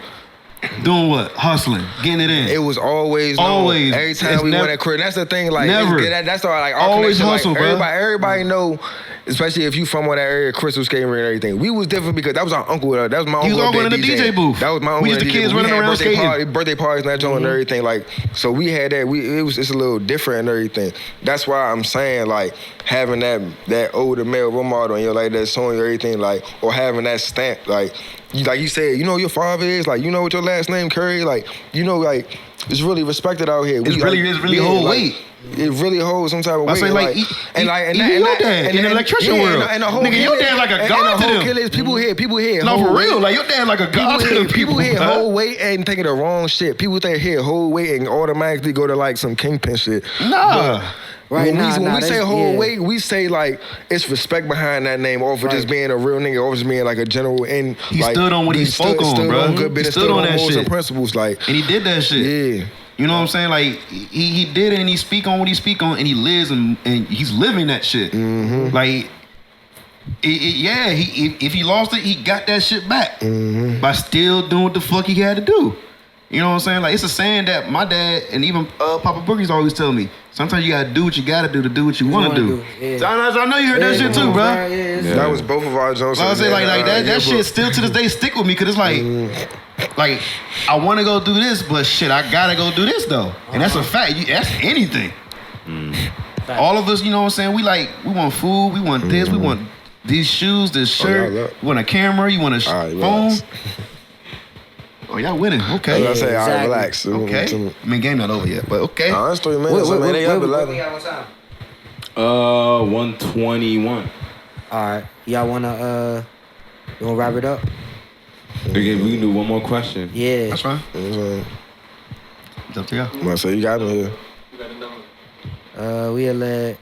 Doing what? Hustling, getting it in. It was always Always. Every time we went at crib. That's the thing. Like Never. That's all. Like our Always connection, hustle, like, bro. Everybody know. Especially if you from that area, Crystal skating rink and everything. We was different because that was our uncle. That was my uncle. He was always in the DJ booth. That was my uncle. We used the kids running around skating. Birthday parties and that joint and everything. Like, so we had that. It's a little different and everything. That's why I'm saying like having that older male role model and like that showing you everything like or having that stamp like you said, you know who your father is, like you know what your last name Curry, like you know like it's really respected out here. It's really hold weight. It really holds some type of weight. I say like, even your dad in the electrician world. And the whole nigga, your dad like a god to them. Is people here. No, for real. Like your dad like a god to them. People here whole weight and thinking the wrong shit. People think here whole weight and automatically go to like some kingpin shit. Nah. Right, when we say whole weight, we say like it's respect behind that name, or for just being a real nigga, or just being like a general. And he stood on what he spoke on, bro. He stood on that shit and principles, like, and he did that shit. Yeah, you know what I'm saying? Like he did it, and he speak on what he speak on, and he lives and he's living that shit. Mm-hmm. Like, if he lost it, he got that shit back by still doing what the fuck he had to do. You know what I'm saying? Like, it's a saying that my dad and even Papa Boogie's always tell me. Sometimes you gotta do what you gotta do to do what you wanna do. Yeah. So I know you heard that shit too, bro. Yeah. That was both of our jokes. I say like that shit still to this day stick with me because it's like I want to go do this, but shit, I gotta go do this though, and that's a fact. That's anything. All of us, you know what I'm saying? We want food, we want this, we want these shoes, this shirt, you want a camera, you want a phone. Oh, y'all winning. Okay. I say, all right, relax. Okay. I mean, game not over yet, but okay. That's 3 minutes. Man, they up 11. 121. All right. Y'all wanna wrap it up? Okay, we can do one more question. Yeah. That's fine. It's up to y'all. I say you got me here. We'll let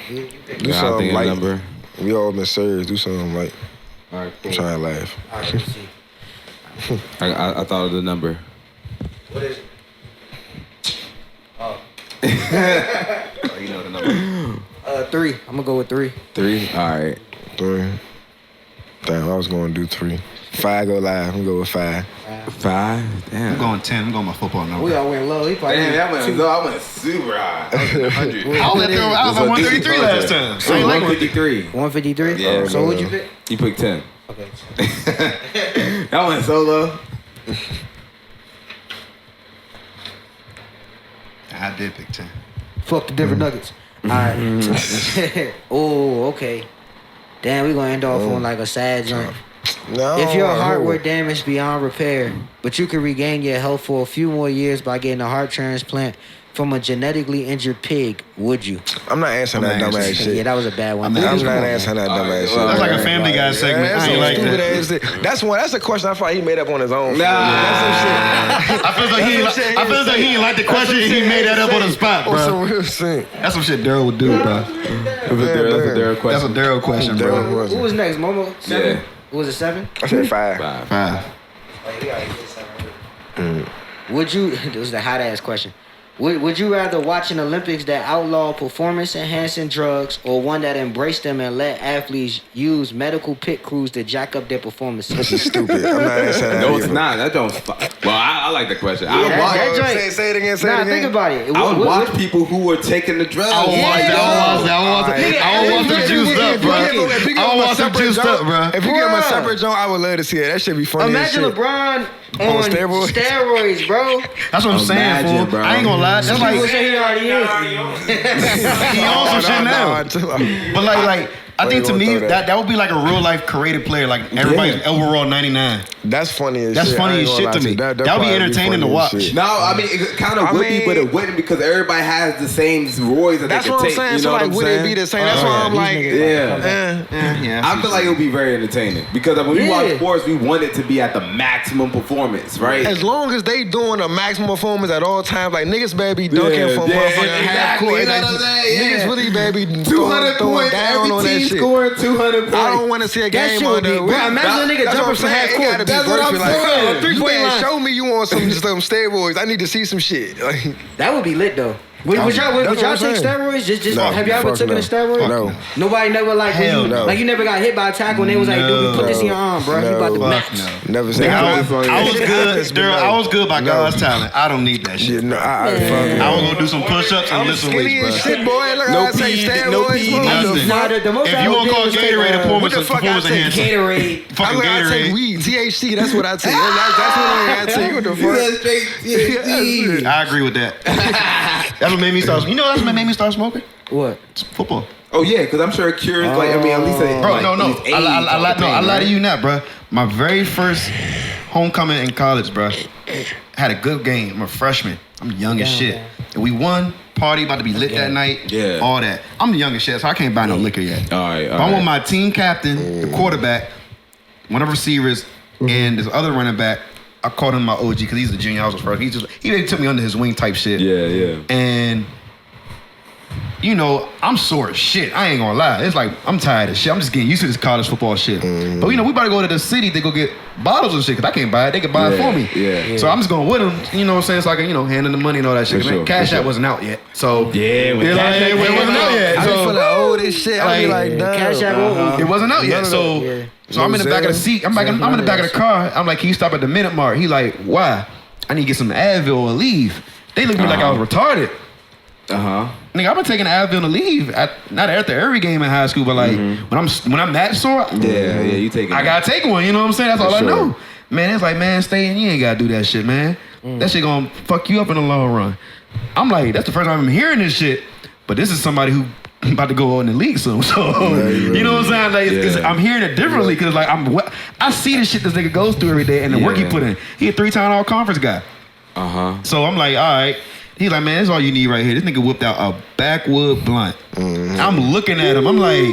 do something like number. We all been serious. Do something like. All right. Cool. I'm trying to laugh. All right, let's see. I thought of the number. What is it? Oh, you know the number. 3. I'm gonna go with 3. 3? All right. 3. Damn, I was gonna do 3. 5 go live. I'm gonna go with 5. 5? Damn. I'm going 10. I'm going my football number. We all went low. He probably Damn, that went low. I went super high. I was 100. I was at 133 last time. So 153. 153? Yeah. So what'd you pick? You picked 10. Okay. That went so low. I did pick 10. Fuck the Denver Nuggets. All right. Oh, okay. Damn, we gonna end off on like a sad joint. No. If your heart were damaged beyond repair, but you could regain your health for a few more years by getting a heart transplant from a genetically injured pig, would you? I'm not answering that dumb ass shit. Yeah, that was a bad one. I'm not answering that dumb ass shit. That's like a Family Guy segment. That's I ain't like stupid that. ass shit. That's a question I thought he made up on his own. I feel like he ain't like the question. He made that up on the spot, bro. Some real shit. That's some shit Daryl would do, bro. That's a Daryl question. That's a Daryl question, bro. Who was next? Momo? 7? Yeah. Who was it, 7? I said 5. 5. Would you, this was a hot ass question. Would you rather watch an Olympics that outlaw performance-enhancing drugs or one that embraced them and let athletes use medical pit crews to jack up their performances? This is stupid. I'm not answering that. No, it's not. That don't. Well, I like the question. I would watch. that joint- Say it again. Say it again. Think about it. I would watch people who were taking the drugs. I would watch them juiced up, bro. I would watch them juiced up, bro. If you give him a separate joint, I would love to see it. That should be funny. Imagine as shit. LeBron on On steroids? steroids, bro. That's what I'm saying, Imagine, fool. bro. I ain't gonna lie. That's People like say he already is. he on some shit now. But like I think to you me gonna throw that would be like a real life creative player, like everybody's overall 99. That's funny as That's shit. funny I ain't as gonna shit lie to you. me. That'd That would be probably entertaining to funny as watch. shit. No, I mean it kind of would be, but it wouldn't because everybody has the same roids that That's they can what I'm take. saying. You So know like, what I'm would saying? it be the same? That's why I'm like, Yeah. I feel like it would be very entertaining because when we watch sports, we want it to be at the maximum performance, right? as long as they doing a maximum performance at all times, like niggas better be dunking from yeah, motherfucking half exactly, court. you know Like, what I'm saying? niggas really better be 200 throwing points, down on every that team shit. scoring 200 points. I don't want to see a That game shit on would be, the. bro. Imagine a nigga That's what jumping I'm from saying. half It court. gotta be That's what I'm worth it. Like, saying. you 3-point can't line. show me you want some steroids. I need to see some shit. Like, That would be lit though. Would y'all That's what take I'm saying. steroids? Just No, have y'all ever fuck taken a no. steroid? No. Nobody never like when Hell you no. like you never got hit by a tackle and they was like, dude, put this in your arm, bro. You about to No. match. never seen I that. was good, Daryl. I was good by God's talent. I don't need that Yeah, shit. no, I I was gonna do some push-ups and I'm lift some skinny weights, as bro. shit, boy. Look No how I say pee, steroids. no pee, bro. nothing. Nah, the most If I you would want to do call is take, Gatorade a what the fuck I performance take? enhancer, Gatorade. I fucking look, I take Gatorade. weed, THC. That's what I take. That's what I take. What the fuck? I agree with that. That's what made me start. You know, that's what made me start smoking. What? It's football. Oh yeah, because I'm sure it cures. Like I mean, at least Bro, like, no. at least I lie to you not, bro. My very first homecoming in college, bro. Had a good game. I'm a freshman. I'm young as shit. And we won. Party about to be lit that night. Yeah. All that. I'm the young as shit, so I can't buy no liquor yet. All right, But I'm with my team captain, the quarterback, one of the receivers, and this other running back. I called him my OG because he's the junior. I was the first. He took me under his wing type shit. Yeah. And you know, I'm sore as shit. I ain't gonna lie. It's like, I'm tired of shit. I'm just getting used to this college football shit. But you know, we about to go to the city to go get bottles and shit, because I can't buy it. They can buy it for me. Yeah. So I'm just going with them, you know what I'm saying? So I can, you know, hand them the money and all that shit. For sure, Cash for App sure. wasn't out yet. So Yeah, with Cash App it wasn't out yet. I be feeling old as shit. I be like, damn. Cash App It wasn't out yet. None of So that, yeah. so I'm in the back of the seat. I'm in the back of the car. I'm like, can you stop at the minute mark? He like, why? I need to get some Advil or leave. They looked at me like I was retarded. Nigga, I've been taking Advil to leave. Not after every game in high school, but like when I'm that sore, Yeah, you taking. I gotta take one. You know what I'm saying? That's all sure. I know. Man, it's like, man, stay in. You ain't gotta do that shit, man. That shit gonna fuck you up in the long run. I'm like, that's the first time I'm hearing this shit. But this is somebody who about to go in the league soon. So you know what I'm saying? Like, I'm hearing it differently because like I see the shit this nigga goes through every day and the work he put in. He a 3-time all-conference guy. So I'm like, all right. He's like, man, that's all you need right here. This nigga whipped out a backwood blunt. I'm looking at him. I'm like,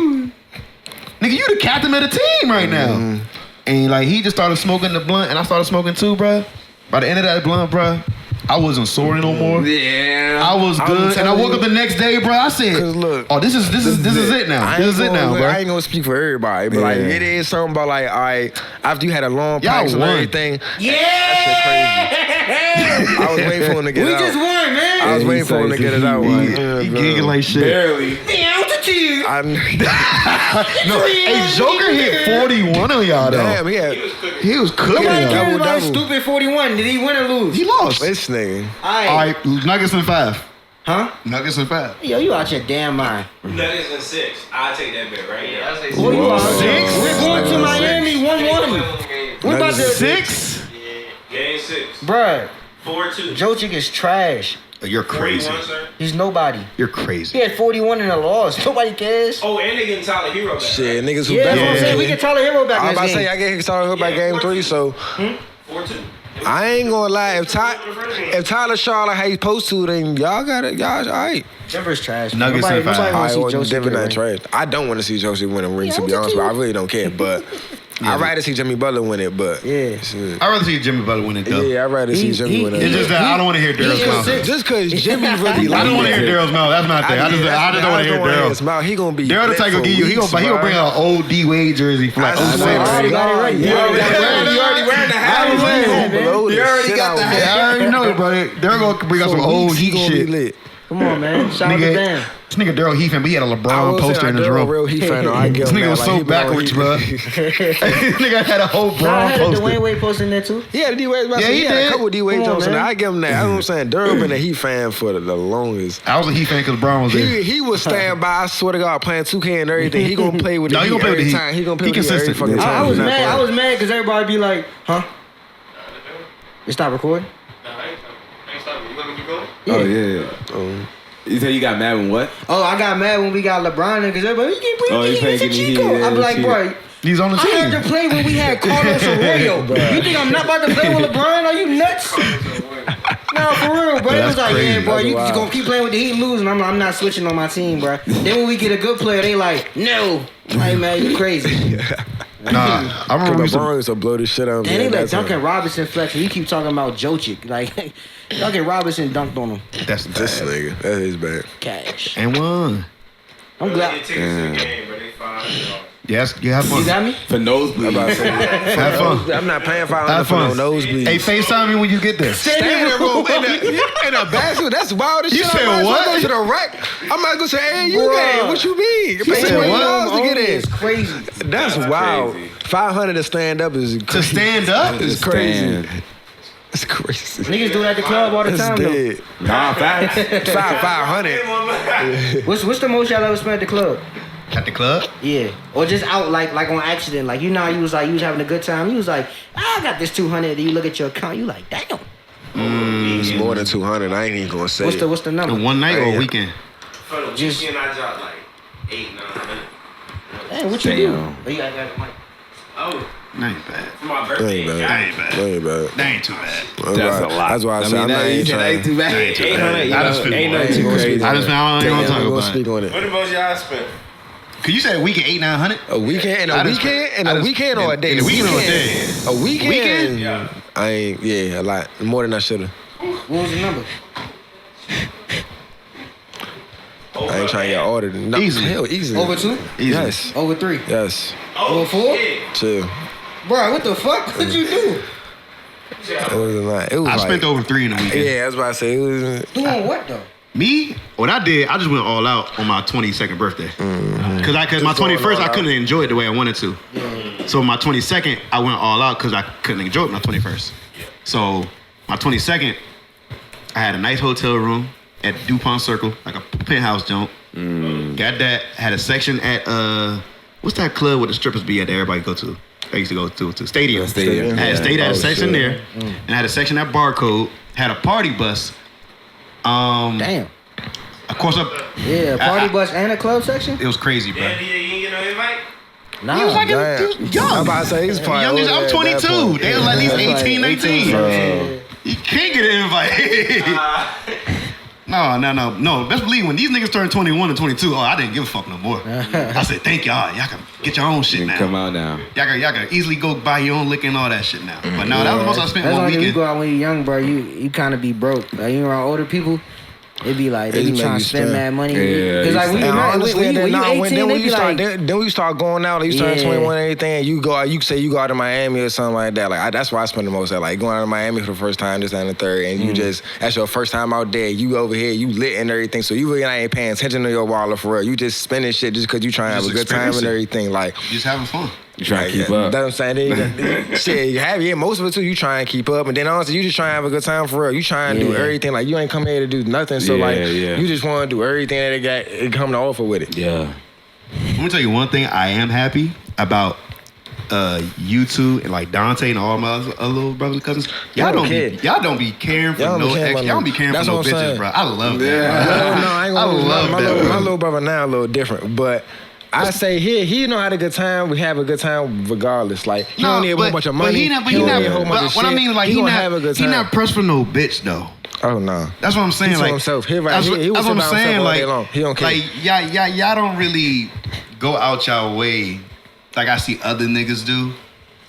nigga, you the captain of the team right now. And like, he just started smoking the blunt, and I started smoking too, bro. By the end of that blunt, bro, I wasn't sore no more. Yeah. I was good, and I woke up the next day, bro. I said, look, "Oh, this is it now. This is it now, bro." I ain't gonna speak for everybody, but like it is something about like, all right, after you had a long practice and won. everything. Yeah! I was waiting for him to get We it out. just won, man. I was waiting for him to get it out. Like, He gigging like shit. Barely. The altitude. No, hey, Joker hit 41 on y'all though. Damn, He was cooking. Nobody y'all. cares about Double. stupid 41. Did he win or lose? He lost. this nigga. All right, Nuggets in 5. Huh? Nuggets in 5. Yo, you out your damn mind. Nuggets in 6. I'll take that bet right now. I'll say Boy, you out. 6? We're going to Miami 1-1. We're about to 6? Game 6. Bruh, 4-2. Jokic is trash. You're crazy. 41, sir. He's nobody. You're He crazy. had 41 in a loss. Nobody cares. Oh, and they getting Tyler Hero back. Shit, niggas who Yeah, that's what I'm bet saying. on We it. get Tyler Hero back I was in about to this say, game. I get Tyler Hood by game 3, so 4-2. I ain't gonna lie. If Tyler Shaw like how he's supposed to, then y'all got it. Y'all all right. Denver's trash. Nuggets Nobody in 5. wants to see Well, Jokic Denver get a not ring. trash. I don't want to see Josie win a ring, Yeah, to be I honest, do but I too. really don't care. But I'd rather see Jimmy Butler win it, but Yeah. shit. I'd rather see Jimmy Butler win it though. Yeah, I'd rather see Jimmy win it. It's just that I don't want to hear Daryl's mouth. Just because Jimmy really I don't want to hear Daryl's mouth. That's not there. I just don't want to hear Daryl's mouth. He gonna be Daryl the type gonna give you. He gonna bring out an old D Wade jersey for like I 07. already got it right. You already wearing the hat. You already got the hat. I already know it, brother. Daryl gonna bring out some old Heat shit. Lit. Come on, man. Shout out to Bam. This nigga Daryl Heat fan, but he had a LeBron poster in his room. Real Heat fan, though. I give This him nigga that. was Like, so he been on backwards, Heat. bro. This nigga had a whole I Bron had the poster. Dwayne Wade post in there too. Yeah, the D-Wade. Yeah, he had did. a couple D-Wade Come on, jumps in there. man. I give him that. That's what I'm saying. Daryl been a Heat fan for the longest. I was a Heat fan because Bron was there. He was standing by, I swear to God, playing 2K and everything. He gonna play with the No, he Heat gonna play with the every Heat. time. He gonna play He with the Heat every consistent. fucking time. I was He's not mad. I playing. was mad because everybody be like, huh? You stop recording? Oh yeah. You said you got mad when what? Oh, I got mad when we got LeBron because everybody, you can't Oh, bring you the Heat. playing It's a the Heat, Chico. yeah, I'm like, cheater. bro, He's on the I had team. to play when we had Carlos Arroyo. You think I'm not about to play with LeBron? Are you nuts? No, for real, bro. It was that's like, crazy. yeah, bro, you That's gonna keep playing with the Heat and losing. I'm not switching on my team, bro. Then when we get a good player, they like, no. Like, man, you crazy. Nah, I remember we used to LeBron used to blow this shit out. And they man. let That's Duncan it. Robinson flex. You keep talking about Jokic. Like, Duncan Robinson dunked on him. That's This bad. nigga. That is bad. Cash. And won. I'm Get glad. tickets to the game, but they $500. Yes, you have fun. You got me? For nosebleed. Have fun. I'm not paying $500 Have for no fun. nosebleeds. Hey, FaceTime me when you get there. Stand there, bro, in a basket. That's wild as You shit. said I'm what? Go to the rack. I'm not gonna say, hey, you Bruh. game. What you mean? Pay said $20 what? to get in. It's crazy. That's wild. crazy. 500 to stand up is To crazy. stand up? It's crazy. Stand. It's crazy. Niggas do it at the club all the That's time, though. dead. Nah, facts. 500. What's the most y'all ever spent at the club? At the club? Yeah. Or just out like on accident. Like, you know how you was having a good time. You was like, I got this 200. Then you look at your account, you like, damn. It's more than 200. I ain't even gonna say it. What's the number? In one night or a weekend? For the Just- weekend, I dropped like 800-900. Damn, what you do? Damn. Oh, you got that mic. Oh, That ain't bad. for my That birthday. ain't bad. That ain't bad. That ain't bad. That ain't too bad. That's a lot. That's why I said I'm not even trying. too bad. 800, you I just know, feel ain't like- nothing too crazy. I just I ain't gonna talk about speak it. on it. What the most y'all spent? Cause you said a weekend 800-900? A weekend and I a just- weekend and I a just- weekend or a day? in the weekend or a day? A weekend. Weekend? Yeah. I ain't. Yeah, a lot more than I should have. What was the number? I ain't trying to get ordered. No, Easily. Hell, easily. Over 2? Easy. Yes. Over 3? Yes. Oh, Over 4? shit. Chill. Bro, what the fuck? What'd you do? It was a lot. It was I like, spent over 3 in the weekend. Yeah, that's what I say. It was. Doing what though? Me? What I did, I just went all out on my 22nd birthday. Cause my Just going 21st, all I out. couldn't enjoy it the way I wanted to. So my 22nd, I went all out because I couldn't enjoy it my 21st. So my 22nd, I had a nice hotel room at DuPont Circle, like a penthouse joint. Got that. Had a section at what's that club where the strippers be at that everybody go to? I used to go to Stadium. Stadium. I had a stayed at a Oh, section shit. there, and I had a section at Barcode. Had a party bus. Damn. Of course, Yeah, party bus and a club section? it was crazy, bro. Damn, you ain't get no invite? Nah. He was like, Damn. he was young. I'm about to say he's probably Young as older I'm at that 22. point. They was like at least That's like 18, 19. Yeah. You can't get an invite. No. Best believe when these niggas turn 21 and 22, I didn't give a fuck no more. I said, thank y'all. Y'all can get your own shit You now. can come out now. Y'all can easily go buy your own liquor and all that shit now. But no, that was the most I spent That's one why when you weekend. go out when you're young, bro, you kind of be broke. Like, you around older people, it be like, they It be just trying make to you spend spend. mad money. Yeah, Because like when And you're I understand that when you now. 18, Then they when be you start, like, then when you start going out, like you start Yeah. 21 and everything, you go out. You say you go out to Miami or something like that. Like that's why I spend the most. At like going out to Miami for the first time, this and the third, and you just that's your first time out there. You over here, you lit and everything, so you really ain't paying attention to your wallet for real. You just spending shit just because you trying to have Just a good time and experiencing. everything. Like Just having fun. You trying to keep yeah, up. That's what I'm saying. Shit, you have most of it too. You try and keep up, and then honestly, you just trying to have a good time for real. You trying to do Yeah. everything. Like you ain't come here to do nothing. So like, Yeah. you just want to do everything that they got it come to offer with it. Yeah. Let me tell you one thing I am happy about you two and like Dante and all my other little brothers and cousins. Y'all don't be caring for Y'all don't no be caring ex. about Y'all don't be no- caring for that's no what I'm bitches, saying. bro. I love that. Yeah. No, I ain't I gonna love my that. little, brother now a little different, but I say he know how to good time. We have a good time regardless. Like he don't need a whole bunch of money. But don't need a whole bunch of what I shit. mean, like he gonna not have a good he time. not pressed for no bitch though. Oh no. That's what I'm saying. He to like himself. He right- that's he- what, he will that's sit what I'm by himself saying. all Like day long. He don't care. Like y'all don't really go out y'all way like I see other niggas do.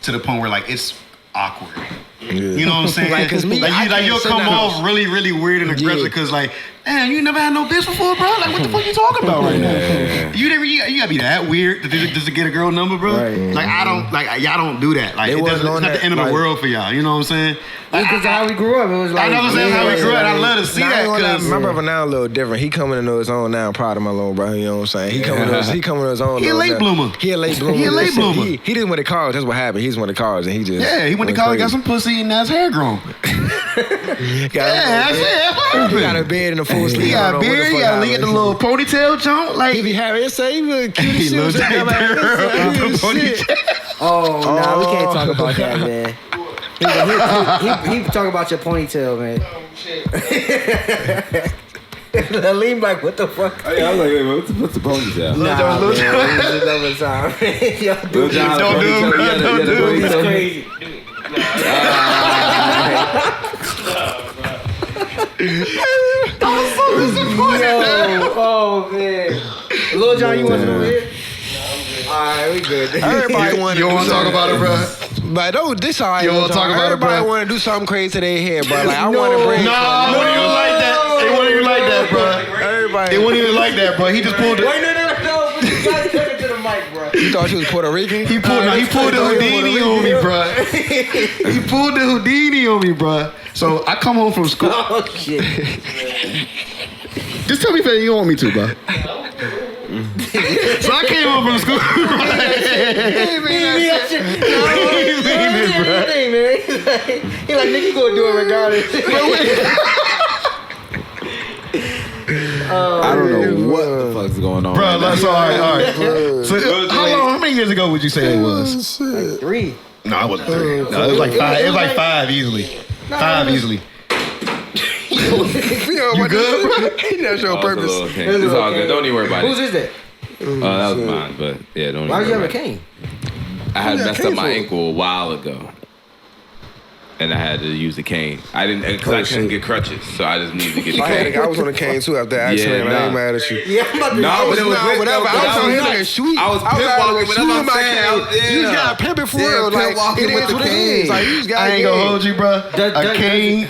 to the point where like it's awkward. You know what I'm saying? Like, 'cause me, I can't you'll sit come in the off house. really, really weird and aggressive because like, man, you never had no bitch before, bro. Like, what the fuck you talking about right now? You gotta be that weird just to get a girl number, bro. Right. Like, y'all don't do that. Like, They it's wasn't not on the that, end of the like- world for y'all. You know what I'm saying? Like, Because how we grew up, it was like. I never said how we grew up. I love to see Nah, I that ain't gonna lie, because my brother now a little different. He coming to know his own now. I'm proud of my little brother. You know what I'm saying? He coming to his own. He a now. late bloomer. He a late bloomer. He a late Listen, bloomer. He didn't went to college. That's what happened. He just went to college and he just he went to college, got some pussy, and now his hair grown. Got That's what he got a happened. bed and a full sleeve. He got a beard. He got the little ponytail joint. Like He be having it. Say he look cute. He as shit. look Say, like man, that. listen, Ponytail. shit. Oh, nah, we can't talk about that, man. He talk about your ponytail, man. Alim like, what the fuck? Oh, yeah, I was like, wait, what's the ponytail? Nah, Lil man, Jon. this is another time. Y'all do Lil Jon Don't do it, bro. Don't do it. It's crazy. Yo, oh man. Lil Jon, you want to go here? Alright, we good. Everybody want to. You don't want to talk about it, bro? But don't this all right. You wanna talk about it, Everybody bro? want to do something crazy to their head, bro. Like I want to bring. No, it wasn't even like that. It wasn't even like that, bro. Everybody. It wasn't even like that, bro. He just pulled it. Wait, no. You gotta turn it to the mic, bro. You thought you was Puerto Rican? He pulled the Houdini on me, bro. He pulled the Houdini on me, bro. So I come home from school. Oh, shit. Just tell me if you don't want me to, bro. So I came home from school. He like, nigga, you gonna do it regardless. I don't know what the fuck's going on. Bro, right now. that's all right. So how many years ago would you say it was? Like 3. No, it wasn't 3. No, it was like 5. It was like 5 easily. 5 easily. You good, bro? That's your Oh, purpose. it's a little cane. It's all good. Don't even worry about Whose it. is that? That was mine, but yeah, don't even Why worry did you have a about it. cane? I had Who messed got up my cane for? ankle a while ago. And I had to use the cane. I didn't, because I couldn't get crutches, so I just needed to get the cane. I was on the cane too after the accident. Yeah, I ain't nah. mad at you. Yeah, I'm about to. No, but it was Nah, whatever. I was on here like a sweet. I was pimp walking, but that's what I'm saying. You just gotta pimp it for Yeah, real. pimp Like walking it with is the what it cane. is. Like you just gotta. I ain't get gonna it. hold you, bro. A cane.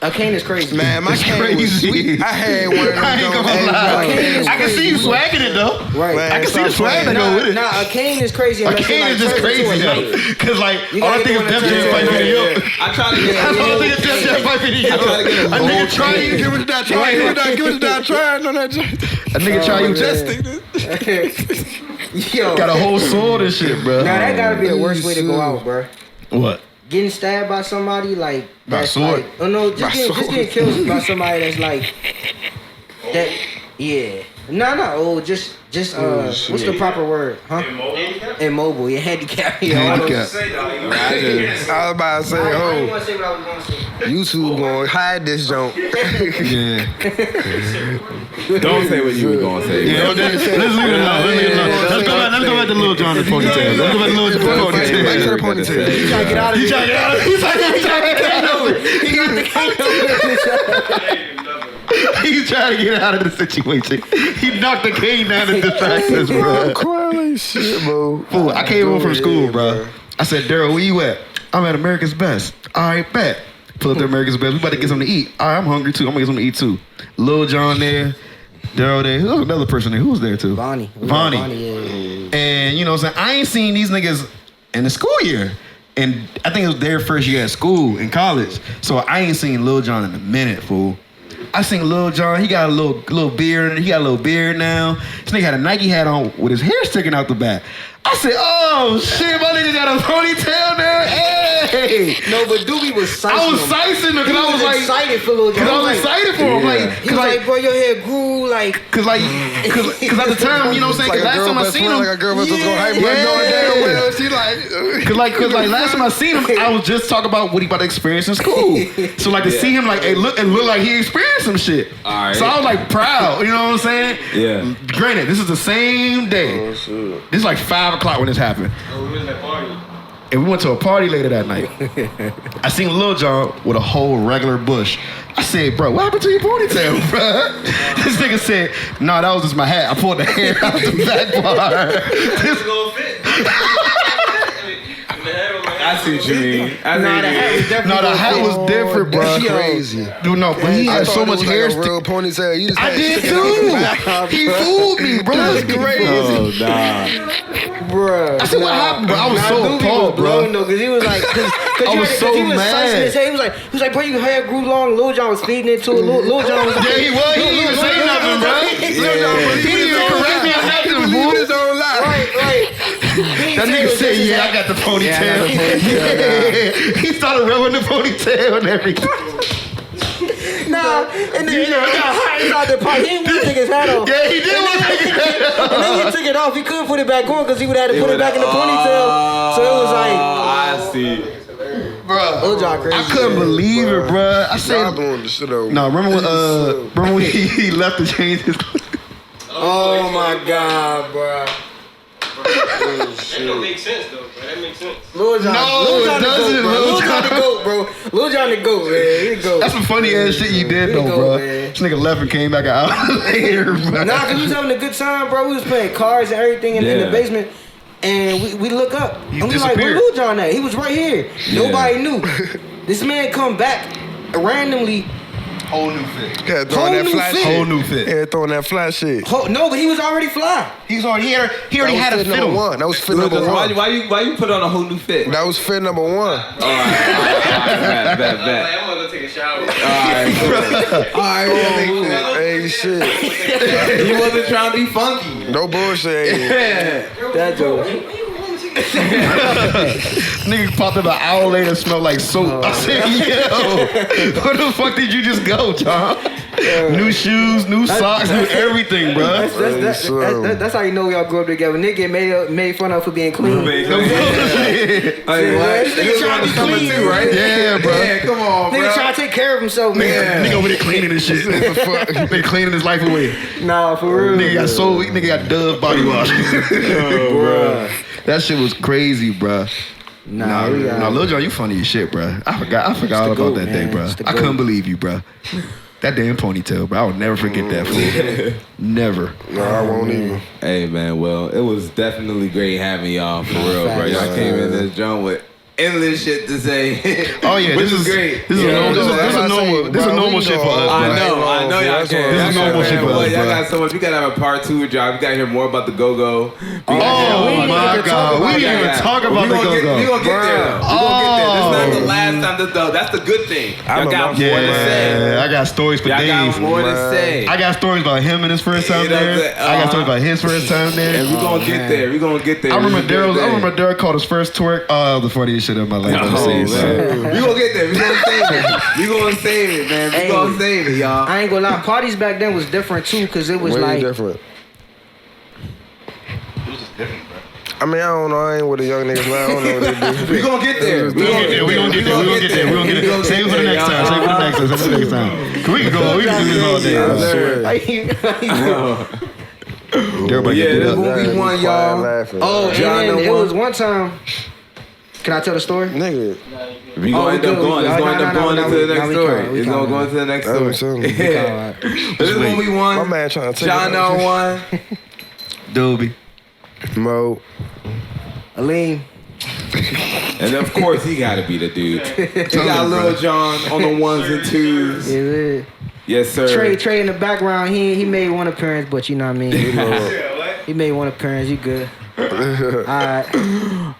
A cane is crazy. Man, my It's cane was crazy. sweet. I had one of them. I ain't gonna Hey, lie. bro, cane is I can see you swagging it though. Right. Man, I can see the stop swag that playing. go with it. Nah, a cane is crazy. A unless cane it, is just turns into crazy a though. knife. Cause like You all I gotta think go is Def in the Jam turn. fight video. I tried to get I don't think it's Def Jam fight video. A nigga try you. Give it a dot. Try. Give it a dot. Give it a dot. Try on that. A nigga try you. Yo, Got a whole sword and shit, bro. now that gotta be the worst way to go out, bro. What? Getting stabbed by somebody like By that's sword? like, oh no, By just getting killed by somebody that's like that. Yeah, no, just what's the proper word, huh? Immobile, yeah, handicap. Yeah, Handicap. I was about to say, I didn't oh, want to say what I was going to say. YouTube going hide this junk. Yeah. Don't say what you were going to say. Yeah, bro. let's leave it alone. Let's go back to Lil Jon and ponytail. Let's go back to Lil Jon Back to the ponytail. ponytail. He trying to get out of He here. trying to get out of it. He's trying to get out of it. He got the cane over. He's trying to get out of the situation. He knocked the cane down to distract us, bro. Crying shit, bro. Fool, I came home from school, bro. I said, Daryl, where you at? I'm at America's Best. All right, bet. Pull up to America's Best. We about to get something to eat. All right, I'm hungry too. I'm gonna get something to eat too. Lil Jon there. Daryl there. Who was another person there? Who was there too? Vonnie. Vonnie. And you know what I'm saying? I ain't seen these niggas in the school year. And I think it was their first year at school in college. So I ain't seen Lil Jon in a minute, fool. I seen Lil Jon, he got a little beard, he got a little beard now. This nigga had a Nike hat on with his hair sticking out the back. I said, oh shit, my nigga got a ponytail now. Hey! No, but Doobie was sicing I was him. sicing him because I was like, excited for Lil Jon. because I was excited for him. Like, He was like, bro, your hair grew like. Cause at the time, you know what I'm saying? Cause last time I seen him, like a girl was gonna hype me Yeah. up damn well. She like, Cause last time I seen him, I was just talking about what he about to experience in school. So like to see him like it looked like he experienced some shit. All right. So I was like proud, you know what I'm saying? Yeah. Granted, this is the same day. This is like 5 o'clock when this happened. And we went to a party later that night. I seen Lil Jon with a whole regular bush. I said, bro, what happened to your ponytail, bro? This nigga said, nah, that was just my hat. I pulled the hair out the back part. It's gonna fit. The head on my I see what you mean. Nah, the hat was definitely. No, the hat was different, bro. That's crazy. Dude, no, but he I had thought so it much was hair. like a real ponytail. You just I had did sticking out the too. back. He fooled me, bro. That's crazy. Oh, nah. Bruh. I said, what happened, bro? I was so Doobie appalled, was blown, bro. though, because he was like, I was so mad. He was like, bro, your hair grew long. Lil Jon was feeding it to it. Lil Jon was like, Yeah, he was. He didn't even say nothing, bro. He didn't even correct me or nothing, fool. His own life. right. That nigga said, yeah, I got the ponytail. He started rubbing the ponytail and everything. Nah, and then he got hot inside the pot. He didn't want to take his hat off. Yeah, he did want to take his hat off. And then he took it off. He couldn't put it back on because he would have to put it back in the ponytail. So it was like, I see. Bro, Lil Jon crazy. I couldn't believe it, bro. I Y'all said, blowing the shit over. no, remember when he left to change his Oh my God, bro. That don't make sense though, bro. That makes sense. Lil Jon, No, Lil Jon it doesn't. Lil Jon the GOAT, bro. Lil Jon the GOAT, man. He the GOAT. That's some funny ass shit you did, He though, go, bro. man. This nigga left and came back an hour later, bro. Nah, cause we was having a good time, bro. We was playing cards and everything in the basement. And we look up. And we like, where disappeared. Lil Jon at? He was right here. Nobody knew. This man come back randomly. Whole new fit. Yeah, throwing that Whole new fly fit. shit. Whole new fit. Yeah, throwing that fly shit. No, but he was already fly. He already had a fit number on. one. That was fit number one. Why you put on a whole new fit? That was fit number one. All right, bet. I'm gonna go take a shower. Hey, shit. He wasn't trying to be funky. No bullshit. That joke. Nigga popped up an hour later, smelled like soap. I said, yo, where the fuck did you just go, John? New shoes, new socks, new everything, bro. That's how you know y'all grew up together. Nigga made fun of for being clean. Hey, what? This nigga trying to be clean, too, right? Yeah, bro. Yeah, come on, bro. Nigga trying to take care of himself, man. Nigga over there cleaning his shit. Nigga cleaning his life away. Nah, for real. Nigga got Dove body wash. Bruh. That shit was crazy, bro. Nah, Lil Jon, you funny as shit, bro. I forgot all about GOAT, that day, man. bro. It's the I GOAT. couldn't believe you, bro. That damn ponytail, bro. I will never forget that, fool. Never. No, I won't even. Hey, man, well, it was definitely great having y'all, for real, bro. Y'all came in this joint with endless shit to say. Oh yeah, which this is great. This is Yeah. normal shit for us, bro. I know y'all can. This is normal shit for us, Y'all bro. got so much. We gotta have a part 2 job. We gotta hear more about the go-go. Oh my God, we didn't even talk about the go-go. We gonna get there. We gonna get there. This is not the last time. That's the good thing. Y'all got more to say. Yeah, I got stories for Y'all days. got more to say. I got stories about him and his first time You know what I'm there. saying? I got stories about his first time there. And we gonna get there. We gonna get there. I remember Daryl called his first twerk. Oh, the funniest shit in my life. I've ever seen, We gonna get there. We gonna save it. We gonna save it, man. We gonna save it, y'all. I ain't gonna lie, parties back then was different too, cause it was Way like different. I mean, I don't know. I ain't with the young niggas. I don't know what they do. We gonna get there. We gonna get there. Save it for the next time. Save it for the next time. 'Cause we can go. We can do this all day. Everybody Yeah, get this up. will be one, y'all. Oh, and John, then no it one. was one time. Can I tell the story? Nigga, We gonna end up going. It's gonna end up going into the next story. It's gonna go into the next that story. was something. Yeah. This is when we won. My man trying to take John it. on one. Doobie. Mo. ALIM. And of course he gotta be the dude. We got Lil Jon on the 1s and 2s. Yeah, Yes, sir. Trey in the background. He made one appearance, but you know what I mean. He made one appearance. You good? All right.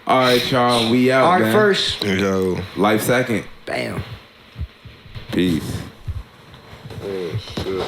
All right, y'all. We out, Art man. first. Yo. Life second. Bam. Peace. Oh, shit.